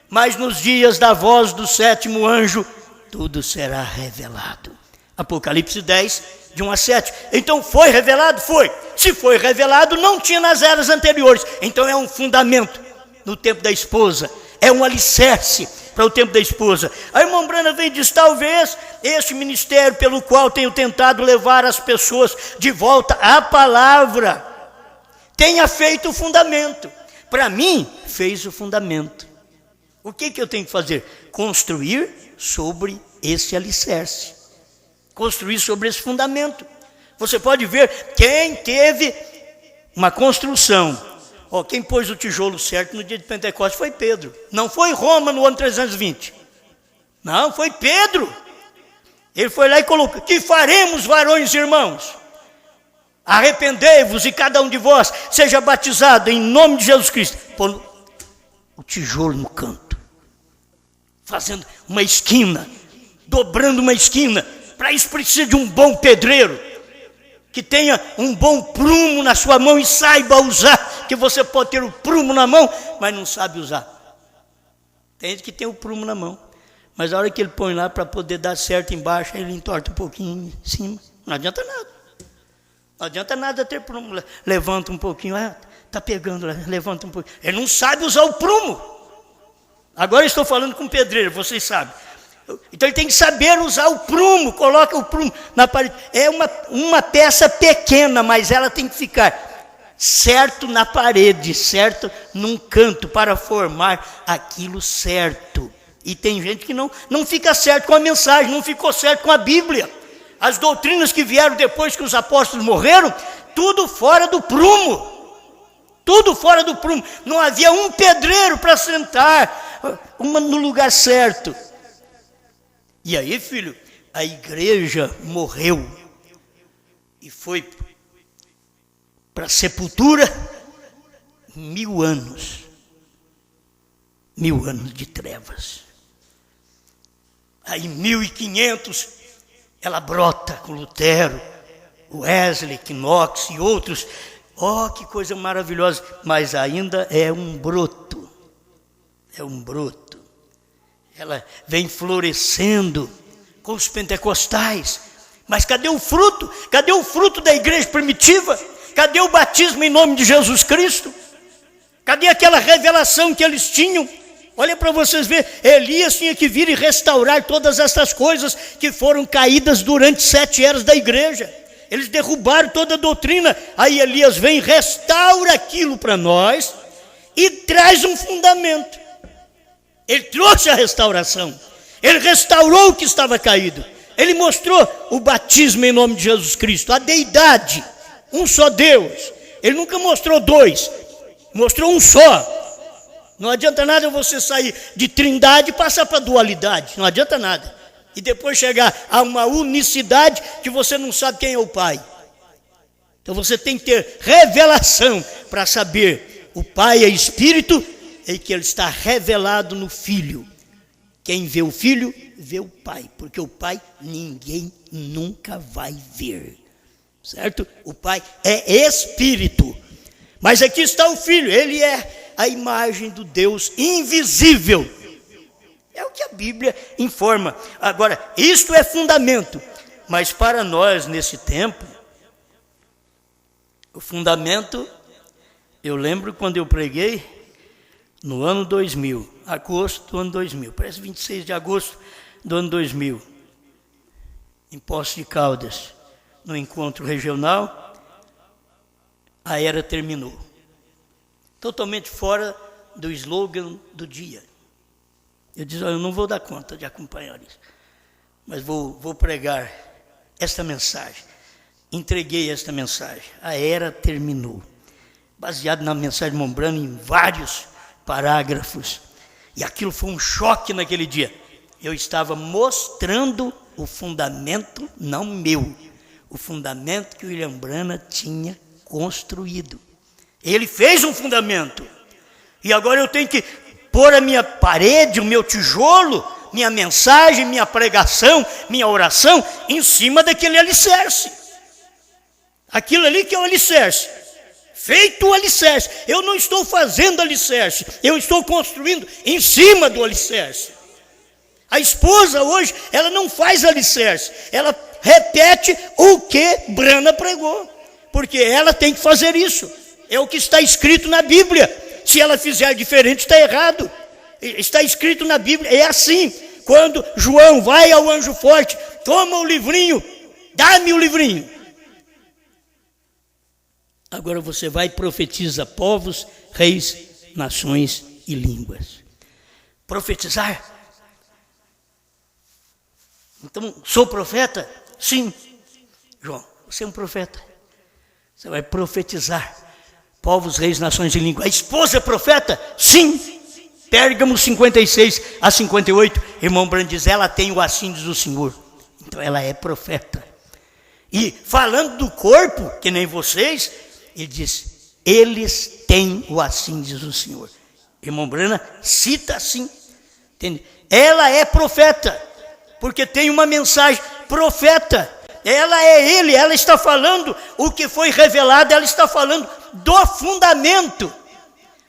Mas nos dias da voz do 7º anjo, tudo será revelado. Apocalipse 10, de 1 a 7. Então foi revelado? Foi. Se foi revelado, não tinha nas eras anteriores. Então é um fundamento no tempo da esposa. É um alicerce para o tempo da esposa. A irmã Brana vem e diz, talvez este ministério pelo qual tenho tentado levar as pessoas de volta à palavra tenha feito o fundamento. Para mim, fez o fundamento. O que eu tenho que fazer? Construir sobre esse alicerce. Construir sobre esse fundamento. Você pode ver quem teve uma construção. Quem pôs o tijolo certo no dia de Pentecostes foi Pedro. Não foi Roma no ano 320. Não, foi Pedro. Ele foi lá e colocou, que faremos, varões e irmãos? Arrependei-vos e cada um de vós seja batizado em nome de Jesus Cristo. Pôr o tijolo no canto. Fazendo uma esquina, dobrando uma esquina. Para isso precisa de um bom pedreiro, que tenha um bom prumo na sua mão e saiba usar, que você pode ter o prumo na mão, mas não sabe usar. Tem gente que tem o prumo na mão, mas a hora que ele põe lá para poder dar certo embaixo, ele entorta um pouquinho em cima, não adianta nada. Não adianta nada ter prumo, levanta um pouquinho, está pegando, levanta um pouquinho. Ele não sabe usar o prumo. Agora eu estou falando com pedreiro, vocês sabem. Então ele tem que saber usar o prumo, coloca o prumo na parede. É uma peça pequena, mas ela tem que ficar certo na parede, certo num canto, para formar aquilo certo. E tem gente que não fica certo com a mensagem, não ficou certo com a Bíblia. As doutrinas que vieram depois que os apóstolos morreram, tudo fora do prumo. Tudo fora do prumo. Não havia um pedreiro para sentar no lugar certo. E aí, filho, a igreja morreu e foi para a sepultura 1000 anos. 1000 anos de trevas. Aí, em 1500, ela brota com Lutero, Wesley, Knox e outros. Oh, que coisa maravilhosa! Mas ainda é um broto. É um broto. Ela vem florescendo com os pentecostais. Mas cadê o fruto? Cadê o fruto da igreja primitiva? Cadê o batismo em nome de Jesus Cristo? Cadê aquela revelação que eles tinham? Olha para vocês verem, Elias tinha que vir e restaurar todas essas coisas que foram caídas durante 7 eras da igreja. Eles derrubaram toda a doutrina. Aí Elias vem, restaura aquilo para nós e traz um fundamento. Ele trouxe a restauração. Ele restaurou o que estava caído. Ele mostrou o batismo em nome de Jesus Cristo, a deidade, um só Deus. Ele nunca mostrou 2, mostrou um só. Não adianta nada você sair de trindade e passar para dualidade. Não adianta nada. E depois chegar a uma unicidade que você não sabe quem é o Pai. Então você tem que ter revelação para saber o Pai é Espírito e que Ele está revelado no Filho. Quem vê o Filho, vê o Pai. Porque o Pai ninguém nunca vai ver. Certo? O Pai é Espírito. Mas aqui está o Filho. Ele é a imagem do Deus invisível. É o que a Bíblia informa. Agora, isto é fundamento. Mas para nós, nesse tempo, o fundamento, eu lembro quando eu preguei, no ano 2000, agosto do ano 2000, parece 26 de agosto do ano 2000, em Poços de Caldas, no encontro regional, a era terminou. Totalmente fora do slogan do dia. Eu disse, eu não vou dar conta de acompanhar isso, mas vou pregar esta mensagem. Entreguei esta mensagem. A era terminou. Baseado na mensagem de Mombrana em vários parágrafos. E aquilo foi um choque naquele dia. Eu estava mostrando o fundamento, não meu, o fundamento que o William Branham tinha construído. Ele fez um fundamento. E agora eu tenho que pôr a minha parede, o meu tijolo, minha mensagem, minha pregação, minha oração, em cima daquele alicerce. Aquilo ali que é o alicerce. Feito o alicerce. Eu não estou fazendo alicerce. Eu estou construindo em cima do alicerce. A esposa hoje, ela não faz alicerce. Ela repete o que Branham pregou. Porque ela tem que fazer isso. É o que está escrito na Bíblia. Se ela fizer diferente, está errado. Está escrito na Bíblia. É assim. Quando João vai ao anjo forte, toma o livrinho, dá-me o livrinho. Agora você vai e profetiza povos, reis, nações e línguas. Profetizar. Então, sou profeta? Sim. João, você é um profeta. Você vai profetizar. Povos, reis, nações e línguas. A esposa é profeta? Sim. Pérgamo 56 a 58. Irmão Branham diz, ela tem o assim diz o Senhor. Então ela é profeta. E falando do corpo, que nem vocês, ele diz, eles têm o assim diz o Senhor. Irmão Branham cita assim. Entende? Ela é profeta, porque tem uma mensagem profeta. Ela é ele, ela está falando o que foi revelado, ela está falando do fundamento.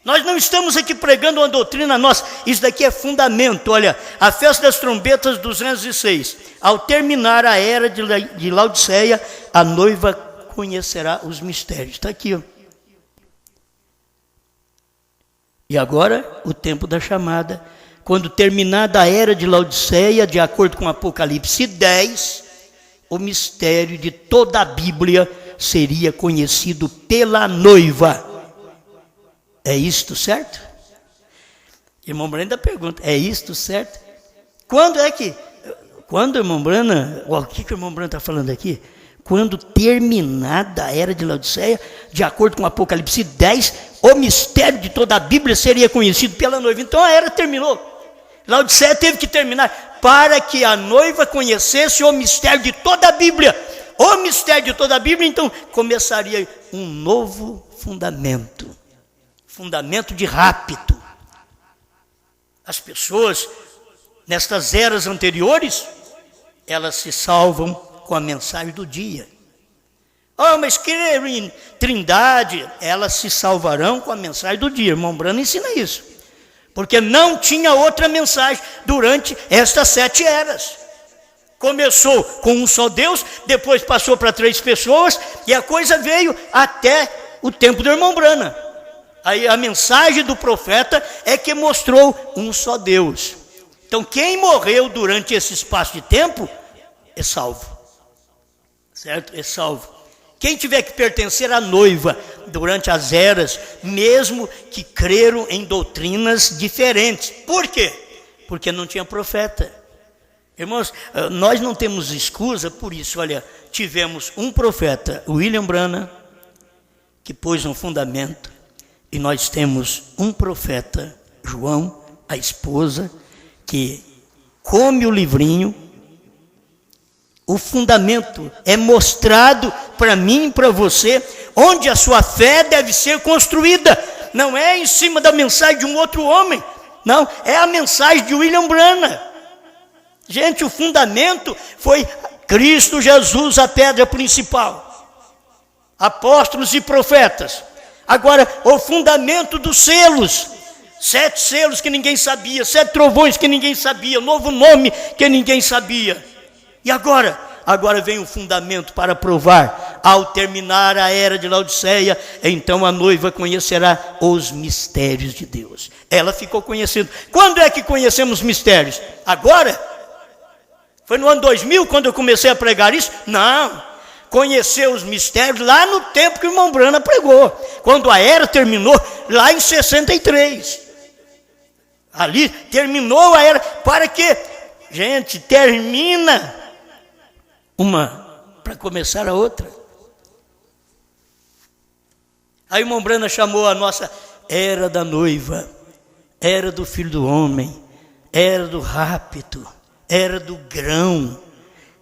Nós não estamos aqui pregando uma doutrina nossa, isso daqui é fundamento. Olha, a festa das trombetas 206, ao terminar a era de Laodiceia, a noiva conhecerá os mistérios. Está aqui, ó. E agora, o tempo da chamada. Quando terminada a era de Laodiceia, de acordo com Apocalipse 10, o mistério de toda a Bíblia seria conhecido pela noiva. É isto certo? Irmão Branham ainda pergunta, é isto certo? Quando irmão Branham, o que o irmão Branham está falando aqui? Quando terminada a era de Laodiceia, de acordo com Apocalipse 10, o mistério de toda a Bíblia seria conhecido pela noiva. Então a era terminou. Laodiceia teve que terminar. para que a noiva conhecesse o mistério de toda a Bíblia. O mistério de toda a Bíblia, então, começaria um novo fundamento. Fundamento de rapto. As pessoas, nestas eras anteriores, elas se salvam com a mensagem do dia. Oh, mas creram em Trindade, elas se salvarão com a mensagem do dia. Irmão Branham ensina isso. Porque não tinha outra mensagem durante estas 7 eras. Começou com um só Deus, depois passou para 3 pessoas, e a coisa veio até o tempo do irmão Branham. Aí a mensagem do profeta é que mostrou um só Deus. Então quem morreu durante esse espaço de tempo é salvo. Certo? É salvo. Quem tiver que pertencer à noiva durante as eras, mesmo que creram em doutrinas diferentes. Por quê? Porque não tinha profeta. Irmãos, nós não temos excusa por isso. Olha, tivemos um profeta, William Branham, que pôs um fundamento. E nós temos um profeta, João, a esposa, que come o livrinho. O fundamento é mostrado para mim e para você, onde a sua fé deve ser construída. Não é em cima da mensagem de um outro homem. Não, é a mensagem de William Branham. Gente, o fundamento foi Cristo Jesus, a pedra principal. Apóstolos e profetas. Agora, o fundamento dos selos. 7 selos que ninguém sabia, 7 trovões que ninguém sabia, novo nome que ninguém sabia. E agora? Agora vem o fundamento para provar. Ao terminar a era de Laodiceia, então a noiva conhecerá os mistérios de Deus. Ela ficou conhecendo. Quando é que conhecemos mistérios? Agora? Foi no ano 2000 quando eu comecei a pregar isso? Não. Conheceu os mistérios lá no tempo que o irmão Branham pregou. Quando a era terminou, lá em 63. Ali terminou a era. Para que, gente, termina uma para começar a outra. Aí o irmão Branham chamou a nossa era da noiva, era do filho do homem, era do rapto, era do grão.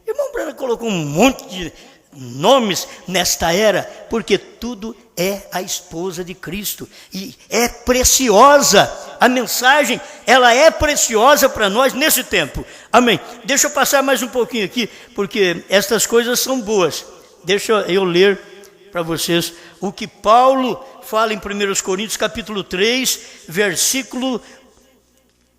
O irmão Branham colocou um monte de nomes nesta era, porque tudo é a esposa de Cristo e é preciosa. A mensagem, ela é preciosa para nós nesse tempo. Amém. Deixa eu passar mais um pouquinho aqui, porque estas coisas são boas. Deixa eu ler para vocês o que Paulo fala em 1 Coríntios capítulo 3, versículo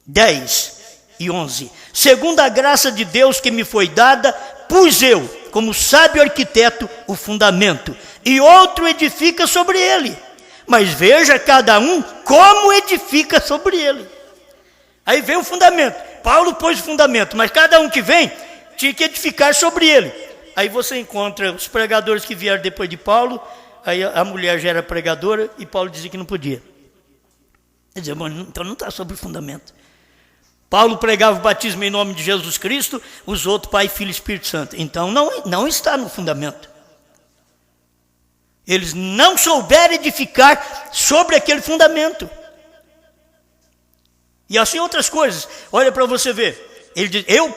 10 e 11. Segundo a graça de Deus que me foi dada, pus eu, como sábio arquiteto, o fundamento, e outro edifica sobre ele. Mas veja cada um como edifica sobre ele. Aí vem o fundamento. Paulo pôs o fundamento, mas cada um que vem tinha que edificar sobre ele. Aí você encontra os pregadores que vieram depois de Paulo. Aí a mulher já era pregadora e Paulo dizia que não podia. Quer dizer, então não está sobre o fundamento. Paulo pregava o batismo em nome de Jesus Cristo, os outros Pai, Filho e Espírito Santo. Então não está no fundamento. Eles não souberam edificar sobre aquele fundamento. E assim outras coisas. Olha para você ver. Ele diz, eu,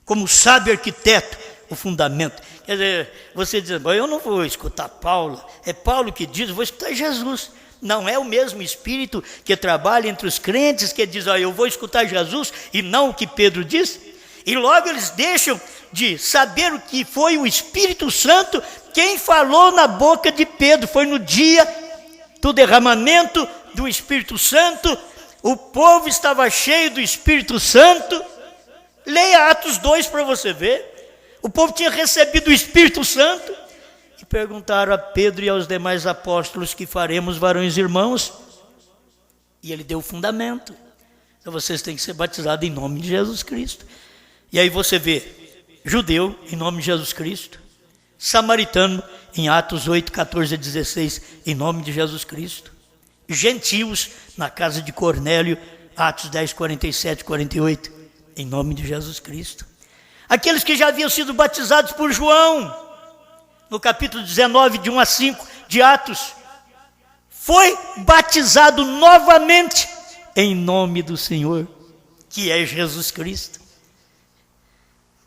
como sábio arquiteto, o fundamento. Quer dizer, você diz, eu não vou escutar Paulo. É Paulo que diz, eu vou escutar Jesus. Não é o mesmo Espírito que trabalha entre os crentes, que diz, eu vou escutar Jesus e não o que Pedro diz. E logo eles deixam de saber o que foi o Espírito Santo quem falou na boca de Pedro. Foi no dia do derramamento do Espírito Santo, o povo estava cheio do Espírito Santo. Leia Atos 2 para você ver. O povo tinha recebido o Espírito Santo. E perguntaram a Pedro e aos demais apóstolos, que faremos, varões e irmãos? E ele deu o fundamento. Então vocês têm que ser batizados em nome de Jesus Cristo. E aí você vê, judeu, em nome de Jesus Cristo. Samaritano, em Atos 8, 14 a 16, em nome de Jesus Cristo. Gentios, na casa de Cornélio, Atos 10, 47 e 48, em nome de Jesus Cristo. Aqueles que já haviam sido batizados por João, no capítulo 19, de 1 a 5 de Atos, foi batizado novamente em nome do Senhor. que é Jesus Cristo.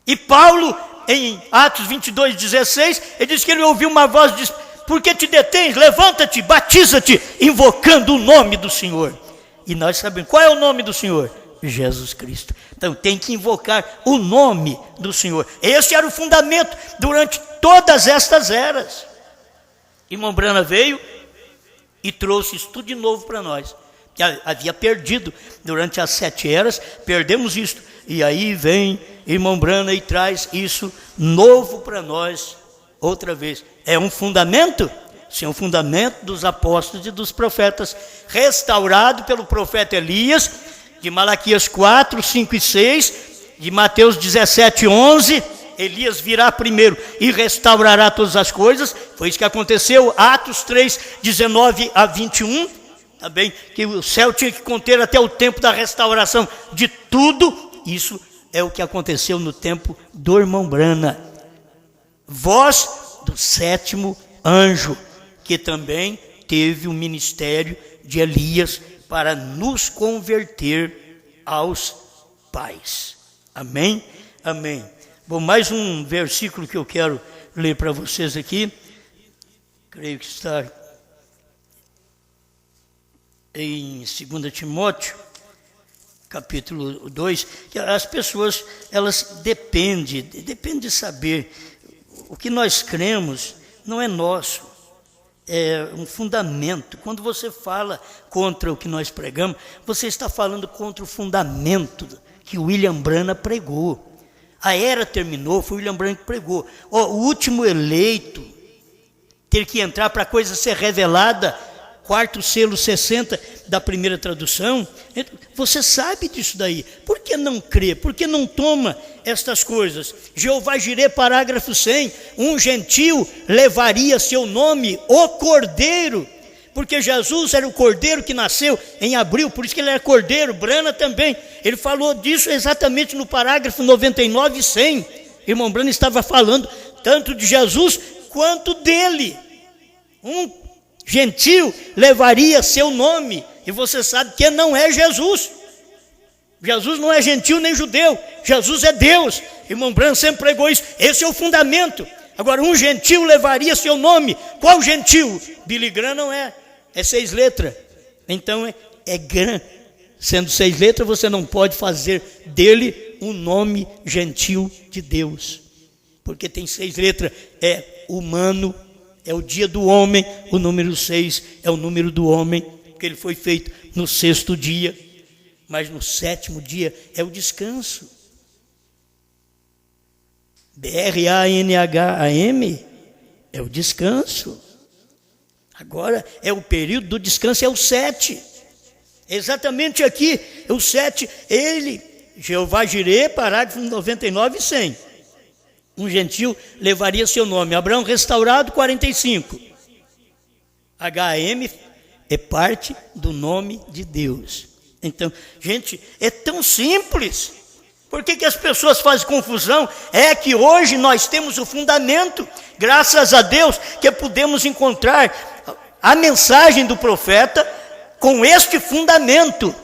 E Paulo, em Atos 22:16, ele diz que ele ouviu uma voz e diz: por que te detens? Levanta-te, batiza-te, invocando o nome do Senhor. E nós sabemos, qual é o nome do Senhor? Jesus Cristo. Então tem que invocar o nome do Senhor. Esse era o fundamento durante todas estas eras. Irmão Brana veio e trouxe isso tudo de novo para nós. Que havia perdido durante as 7 eras, perdemos isto. E aí vem irmão Brana e traz isso novo para nós outra vez. É um fundamento? Sim, é um fundamento dos apóstolos e dos profetas, restaurado pelo profeta Elias, de Malaquias 4, 5 e 6, de Mateus 17, 11, Elias virá primeiro e restaurará todas as coisas. Foi isso que aconteceu, Atos 3, 19 a 21, também, que o céu tinha que conter até o tempo da restauração de tudo. Isso é o que aconteceu no tempo do irmão Brana. Voz do 7º anjo, que também teve o ministério de Elias para nos converter aos pais. Amém? Amém. Bom, mais um versículo que eu quero ler para vocês aqui. Creio que está em 2 Timóteo, capítulo 2, que as pessoas, elas dependem de saber. O que nós cremos não é nosso, é um fundamento. Quando você fala contra o que nós pregamos, você está falando contra o fundamento que William Branham pregou. A era terminou, foi William Branham que pregou. O último eleito ter que entrar para a coisa ser revelada, 4º selo 60 da primeira tradução. Você sabe disso daí. Por que não crê? Por que não toma estas coisas? Jeová Jirê, parágrafo 100. Um gentio levaria seu nome, o Cordeiro. Porque Jesus era o Cordeiro que nasceu em abril, por isso que ele era Cordeiro. Brana também. Ele falou disso exatamente no parágrafo 99 e 100. Irmão Brana estava falando tanto de Jesus quanto dele. Um gentio levaria seu nome, e você sabe que não é Jesus. Jesus não é gentio nem judeu, Jesus é Deus. Irmão Branham sempre pregou isso, esse é o fundamento. Agora, um gentio levaria seu nome. Qual gentio? Billy Graham não é 6 letras. Então é Graham. Sendo 6 letras, você não pode fazer dele um nome gentil de Deus, porque tem 6 letras, é humano. É o dia do homem, o número 6 é o número do homem, que ele foi feito no 6º dia, mas no 7º dia é o descanso. BRANHAM é o descanso. Agora é o período do descanso, é o 7. Exatamente aqui, o 7, ele, Jeová Jirê, parágrafo 99 e 100. Um gentio levaria seu nome. Abraão restaurado, 45. HM é parte do nome de Deus. Então, gente, é tão simples. Por que as pessoas fazem confusão? É que hoje nós temos o fundamento, graças a Deus, que podemos encontrar a mensagem do profeta com este fundamento.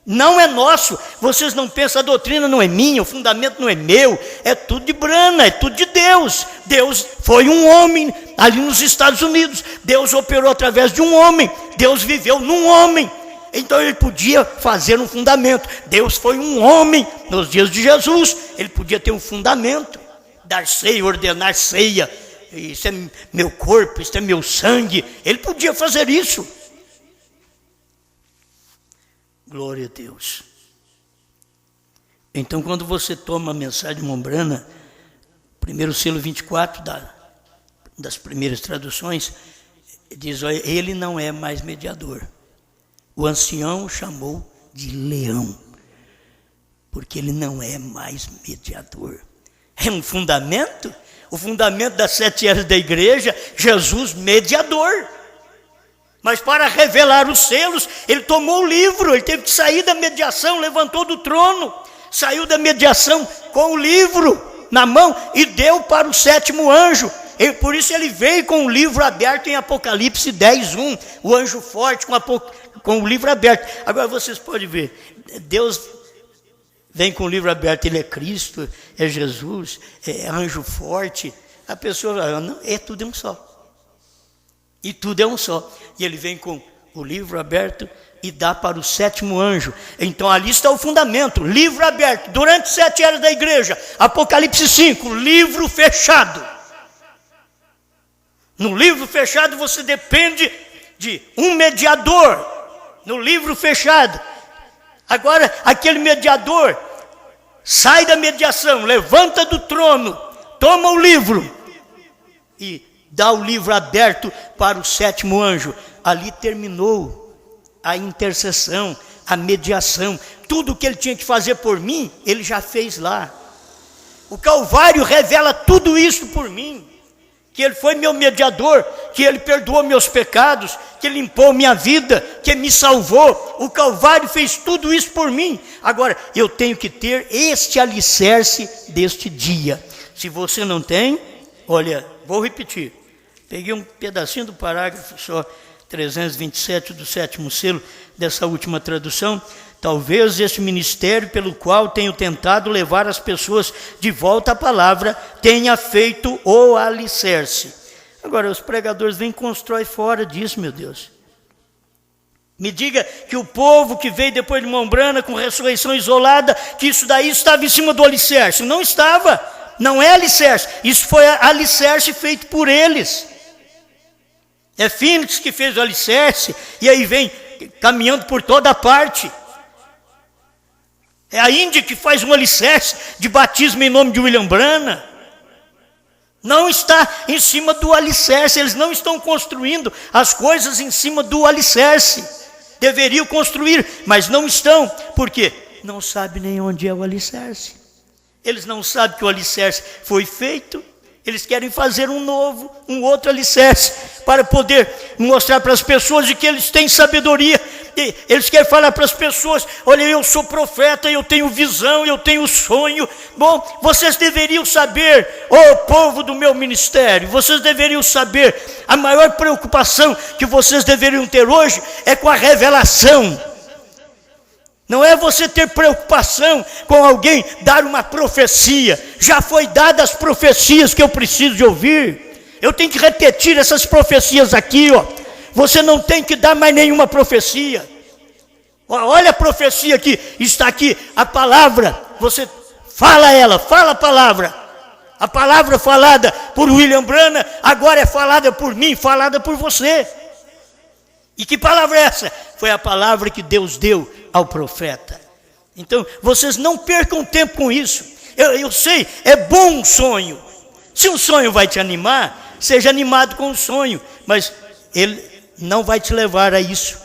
Não é nosso. Vocês não pensam, a doutrina não é minha, o fundamento não é meu, é tudo de Brana, é tudo de Deus. Deus foi um homem ali nos Estados Unidos, Deus operou através de um homem, Deus viveu num homem, então ele podia fazer um fundamento. Deus foi um homem nos dias de Jesus, ele podia ter um fundamento, dar ceia, ordenar ceia, isso é meu corpo, isso é meu sangue, ele podia fazer isso. Glória a Deus. Então, quando você toma a mensagem de Mombrana, primeiro selo 24 das primeiras traduções, diz: olha, ele não é mais mediador. O ancião chamou de leão, porque ele não é mais mediador. É um fundamento, o fundamento das 7 eras da igreja, Jesus mediador. Mas para revelar os selos, ele tomou o livro, ele teve que sair da mediação, levantou do trono, saiu da mediação com o livro na mão e deu para o 7º anjo. Por isso ele veio com o livro aberto em Apocalipse 10:1, o anjo forte com o livro aberto. Agora vocês podem ver, Deus vem com o livro aberto, ele é Cristo, é Jesus, é anjo forte. A pessoa fala, não, tudo é um só. E tudo é um só. E ele vem com o livro aberto e dá para o 7º anjo. Então ali está o fundamento, livro aberto. Durante 7 eras da igreja, Apocalipse 5, livro fechado. No livro fechado você depende de um mediador. No livro fechado. Agora aquele mediador sai da mediação, levanta do trono, toma o livro e dá o livro aberto para o 7º anjo. Ali terminou a intercessão, a mediação. Tudo o que ele tinha que fazer por mim, ele já fez lá. O Calvário revela tudo isso por mim. Que ele foi meu mediador, que ele perdoou meus pecados, que limpou minha vida, que me salvou. O Calvário fez tudo isso por mim. Agora, eu tenho que ter este alicerce deste dia. Se você não tem, olha, vou repetir. Peguei um pedacinho do parágrafo só, 327 do 7º selo, dessa última tradução. Talvez este ministério pelo qual tenho tentado levar as pessoas de volta à palavra tenha feito o alicerce. Agora, os pregadores vêm e constroem fora disso, meu Deus. Me diga que o povo que veio depois de Mombrana com ressurreição isolada, que isso daí estava em cima do alicerce. Não estava, não é alicerce. Isso foi alicerce feito por eles. É Fênix que fez o alicerce e aí vem caminhando por toda parte. É a Índia que faz um alicerce de batismo em nome de William Branham. Não está em cima do alicerce, eles não estão construindo as coisas em cima do alicerce. Deveriam construir, mas não estão. Por quê? Não sabem nem onde é o alicerce. Eles não sabem que o alicerce foi feito. Eles querem fazer um outro alicerce, para poder mostrar para as pessoas de que eles têm sabedoria. Eles querem falar para as pessoas, olha, eu sou profeta, eu tenho visão, eu tenho sonho. Bom, vocês deveriam saber, ô povo do meu ministério, vocês deveriam saber, a maior preocupação que vocês deveriam ter hoje é com a revelação. Não é você ter preocupação com alguém dar uma profecia. Já foi dadas as profecias que eu preciso de ouvir. Eu tenho que repetir essas profecias aqui, ó. Você não tem que dar mais nenhuma profecia. Olha a profecia aqui, está aqui a palavra. Você fala ela, fala a palavra. A palavra falada por William Branham agora é falada por mim, falada por você. E que palavra é essa? Foi a palavra que Deus deu ao profeta. Então, vocês não percam tempo com isso. Eu sei, é bom um sonho. Se um sonho vai te animar, seja animado com o sonho, mas ele não vai te levar a isso.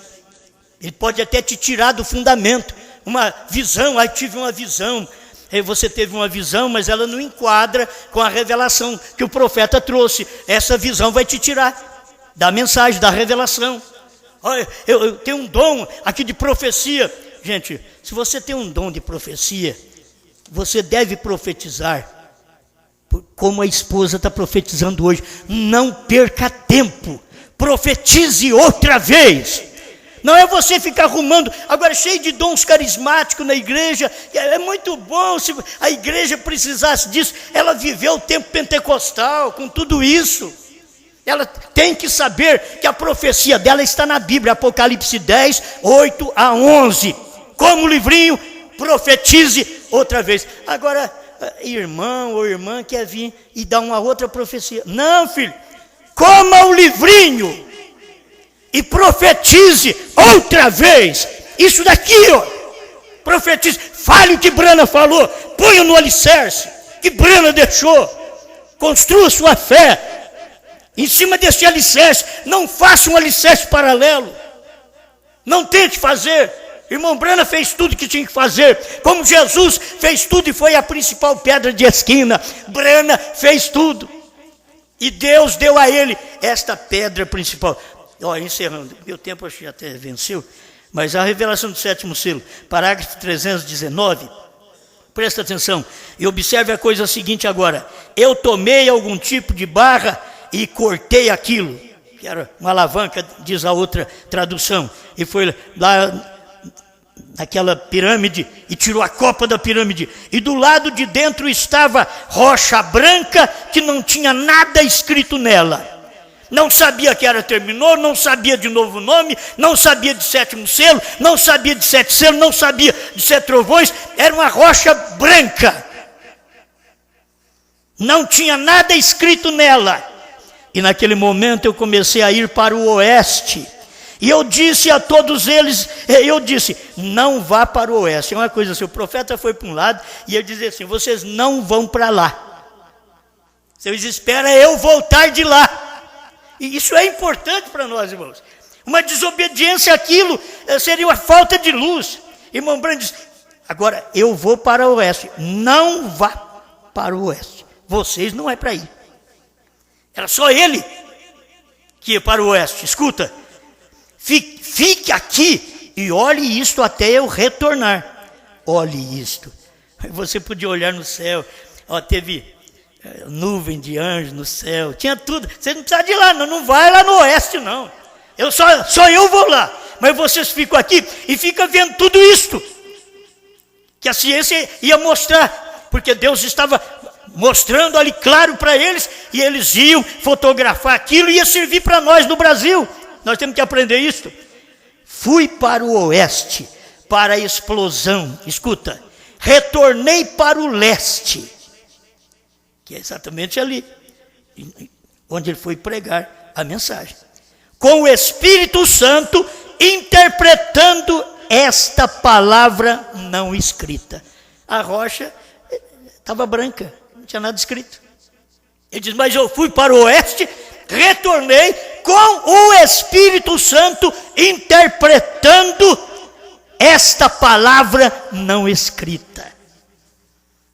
Ele pode até te tirar do fundamento. Uma visão, aí tive uma visão. Aí você teve uma visão, mas ela não enquadra com a revelação que o profeta trouxe. Essa visão vai te tirar da mensagem, da revelação. Olha, eu tenho um dom aqui de profecia. Gente, se você tem um dom de profecia, você deve profetizar como a esposa está profetizando hoje. Não perca tempo, profetize outra vez. Não é você ficar arrumando, agora cheio de dons carismáticos na igreja. É muito bom, se a igreja precisasse disso. Ela viveu o tempo pentecostal com tudo isso. Ela tem que saber que a profecia dela está na Bíblia, Apocalipse 10, 8 a 11. Como livrinho, profetize outra vez. Agora, irmão ou irmã quer vir e dar uma outra profecia. Não, filho, coma o livrinho e profetize outra vez. Isso daqui, ó, profetize. Fale o que Branham falou, ponha no alicerce que Branham deixou. Construa sua fé em cima desse alicerce. Não faça um alicerce paralelo. Não tente fazer. Irmão Branham fez tudo que tinha que fazer. Como Jesus fez tudo e foi a principal pedra de esquina. Branham fez tudo. E Deus deu a ele esta pedra principal. Olha, encerrando. Meu tempo acho que até venceu. Mas a revelação do 7º selo, parágrafo 319. Presta atenção. E observe a coisa seguinte agora. Eu tomei algum tipo de barra e cortei aquilo, que era uma alavanca, diz a outra tradução, e foi lá naquela pirâmide e tirou a copa da pirâmide. E do lado de dentro estava rocha branca que não tinha nada escrito nela. Não sabia que era terminou, não sabia de novo nome, não sabia de sétimo selo, não sabia de 7 selos, não sabia de 7 trovões. Era uma rocha branca. Não tinha nada escrito nela. E naquele momento eu comecei a ir para o oeste. E eu disse a todos eles, não vá para o oeste. É uma coisa assim, o profeta foi para um lado e ele dizia assim, vocês não vão para lá. Vocês esperam eu voltar de lá. E isso é importante para nós, irmãos. Uma desobediência àquilo seria uma falta de luz. Irmão Branham diz, agora eu vou para o oeste. Não vá para o oeste. Vocês não é para ir. Era só ele que ia para o oeste. Escuta, fique aqui e olhe isto até eu retornar. Olhe isto. Você podia olhar no céu. Teve nuvem de anjos no céu, tinha tudo. Você não precisa de ir lá, não vai lá no oeste, não. Só eu vou lá. Mas vocês ficam aqui e ficam vendo tudo isto que a ciência ia mostrar, porque Deus estava mostrando ali claro para eles, e eles iam fotografar aquilo e ia servir para nós no Brasil. Nós temos que aprender isso. Fui para o oeste, para a explosão. Escuta, retornei para o leste, que é exatamente ali, onde ele foi pregar a mensagem, com o Espírito Santo interpretando esta palavra não escrita. A rocha estava branca, não tinha nada escrito. Ele diz, mas eu fui para o oeste, retornei com o Espírito Santo interpretando esta palavra não escrita.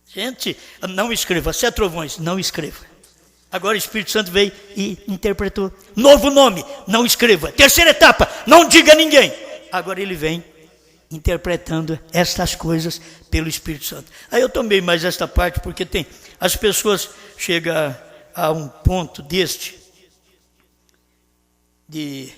Gente, não escreva. 7 trovões, não escreva. Agora o Espírito Santo veio e interpretou. Novo nome, não escreva. Terceira etapa, não diga a ninguém. Agora ele vem interpretando estas coisas pelo Espírito Santo. Aí eu tomei mais esta parte, porque as pessoas chegam a um ponto deste, de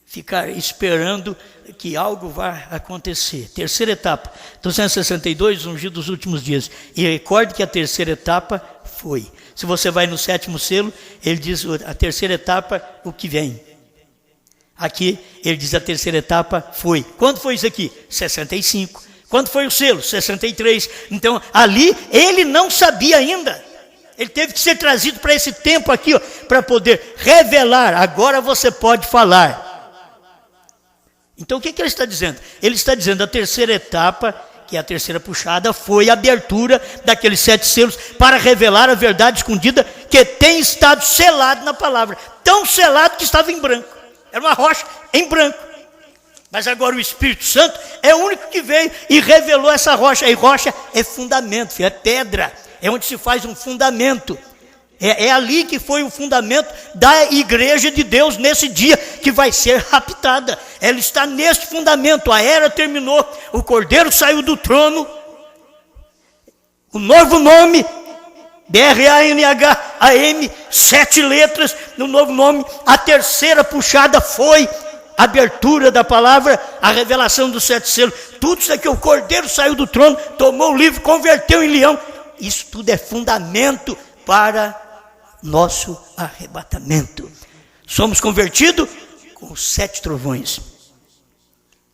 ficar esperando que algo vai acontecer. Terceira etapa, 262, ungido dos últimos dias. E recorde que a terceira etapa foi. Se você vai no 7º selo, ele diz a terceira etapa, o que vem. Aqui, ele diz a terceira etapa foi. Quando foi isso aqui? 65. Quando foi o selo? 63. Então, ali, ele não sabia ainda. Ele teve que ser trazido para esse tempo aqui, para poder revelar. Agora você pode falar. Então o que ele está dizendo? Ele está dizendo a terceira etapa, que é a terceira puxada, foi a abertura daqueles 7 selos para revelar a verdade escondida que tem estado selado na palavra. Tão selado que estava em branco. Era uma rocha em branco. Mas agora o Espírito Santo é o único que veio e revelou essa rocha. E rocha é fundamento, filho, é pedra. É onde se faz um fundamento. É ali que foi o fundamento da igreja de Deus nesse dia que vai ser raptada. Ela está neste fundamento. A era terminou, o Cordeiro saiu do trono, o novo nome, BRANHAM, 7 letras no novo nome. A terceira puxada foi a abertura da palavra, a revelação dos 7 selos. Tudo isso aqui, o Cordeiro saiu do trono, tomou o livro, converteu em leão. Isso tudo é fundamento para nosso arrebatamento. Somos convertidos com 7 trovões.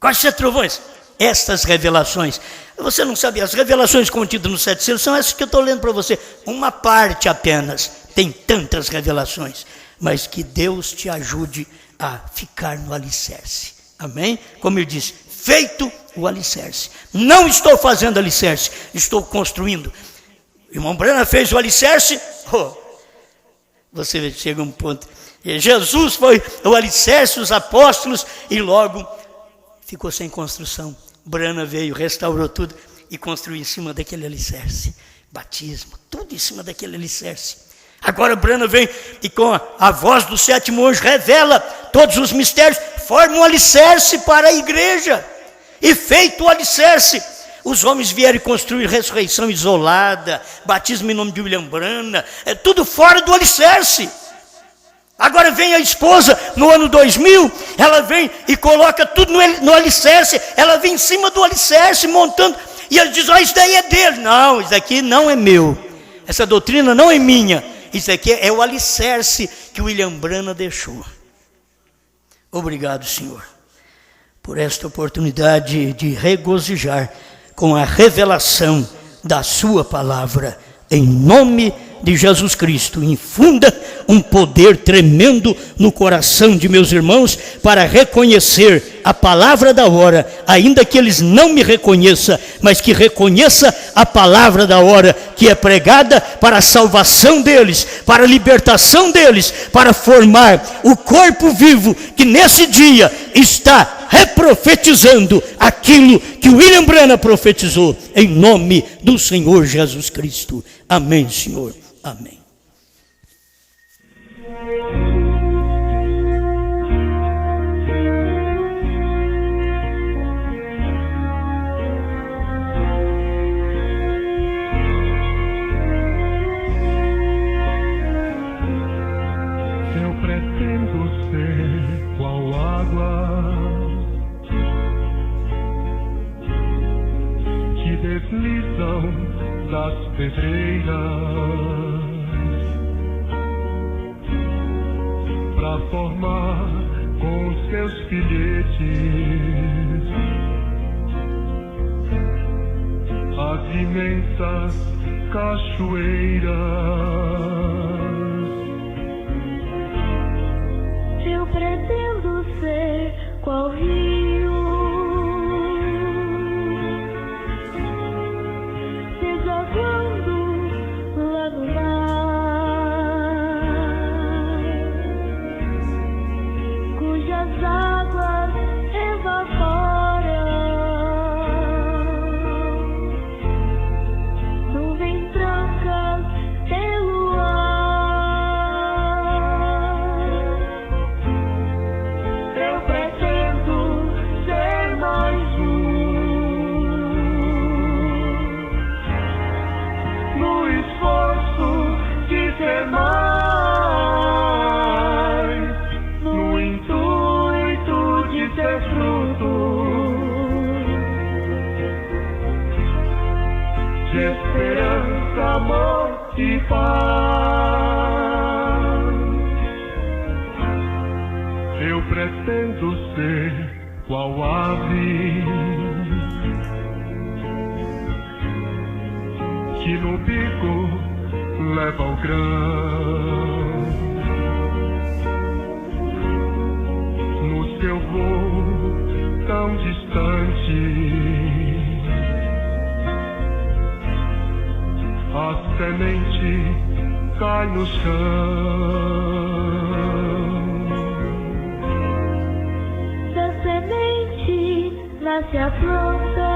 Quais 7 trovões? Estas revelações. Você não sabe, as revelações contidas nos 7 selos são essas que eu estou lendo para você. Uma parte apenas. Tem tantas revelações. Mas que Deus te ajude a ficar no alicerce. Amém? Como ele diz, feito o alicerce. Não estou fazendo alicerce, estou construindo. O irmão Branham fez o alicerce. Você chega a um ponto. Jesus foi o alicerce, os apóstolos, e logo ficou sem construção. Branham veio, restaurou tudo e construiu em cima daquele alicerce. Batismo, tudo em cima daquele alicerce. Agora Branham vem e com a voz do 7º anjo revela todos os mistérios, forma um alicerce para a igreja. E feito o alicerce, os homens vieram construir ressurreição isolada, batismo em nome de William Branham, tudo fora do alicerce. Agora vem a esposa, no ano 2000, ela vem e coloca tudo no alicerce, ela vem em cima do alicerce, montando, e ela diz, isso daí é dele. Não, isso aqui não é meu, essa doutrina não é minha, isso aqui é o alicerce que o William Branham deixou. Obrigado, Senhor, por esta oportunidade de regozijar com a revelação da sua palavra, em nome de Jesus Cristo. Infunda um poder tremendo no coração de meus irmãos para reconhecer a palavra da hora, ainda que eles não me reconheçam, mas que reconheça a palavra da hora que é pregada para a salvação deles, para a libertação deles, para formar o corpo vivo que nesse dia está reprofetizando aquilo que William Branham profetizou, em nome do Senhor Jesus Cristo. Amém, Senhor. Amém. Eu pretendo ser qual água que deslizam das pedreiras para formar com seus filhetes as imensas cachoeiras. Eu pretendo ser qual rio desaguando lá no mar, cujas águas evaporam, nuvens brancas pelo ar. Eu pretendo ser mais no esforço de ser mais, no intuito de ter fruto, de esperança, amor e paz. Eu pretendo ser qual ave que no bico leva o grão, no seu voo tão distante, a semente cai no chão. Da semente nasce a planta,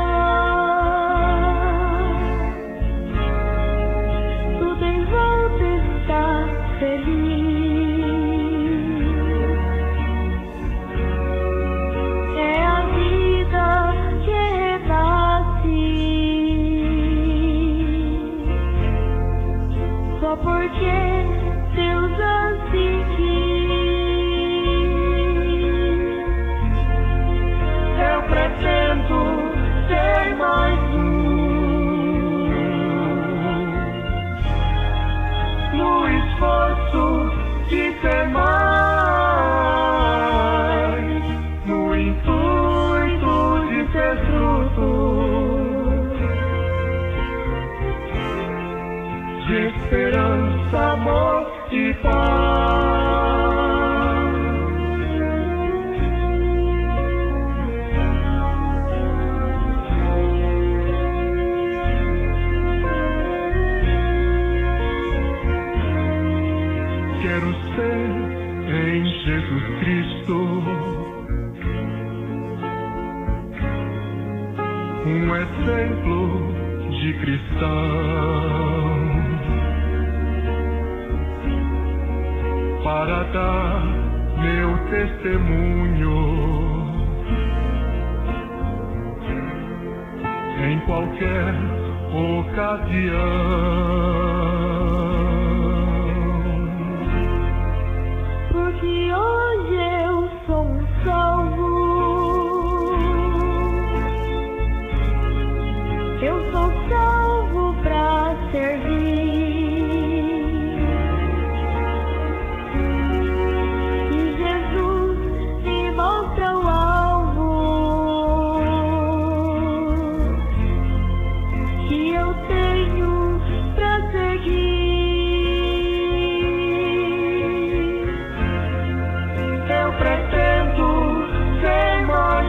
tudo em volta está feliz. É a vida que renasce, só porque Deus assim quis. Eu pretendo ser mais no esforço de ser mais, no intuito de ter fruto, de esperança, amor e paz. Quero ser em Jesus Cristo um exemplo de cristão, para dar meu testemunho em qualquer ocasião. Por eu sou salvo pra servir. E Jesus me mostra o alvo que eu tenho pra seguir. Eu pretendo ser mais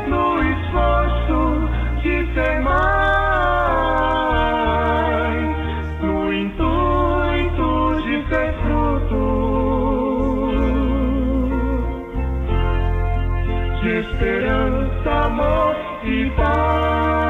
no esforço de ser mais, no intuito de ser fruto, de esperança, amor e paz.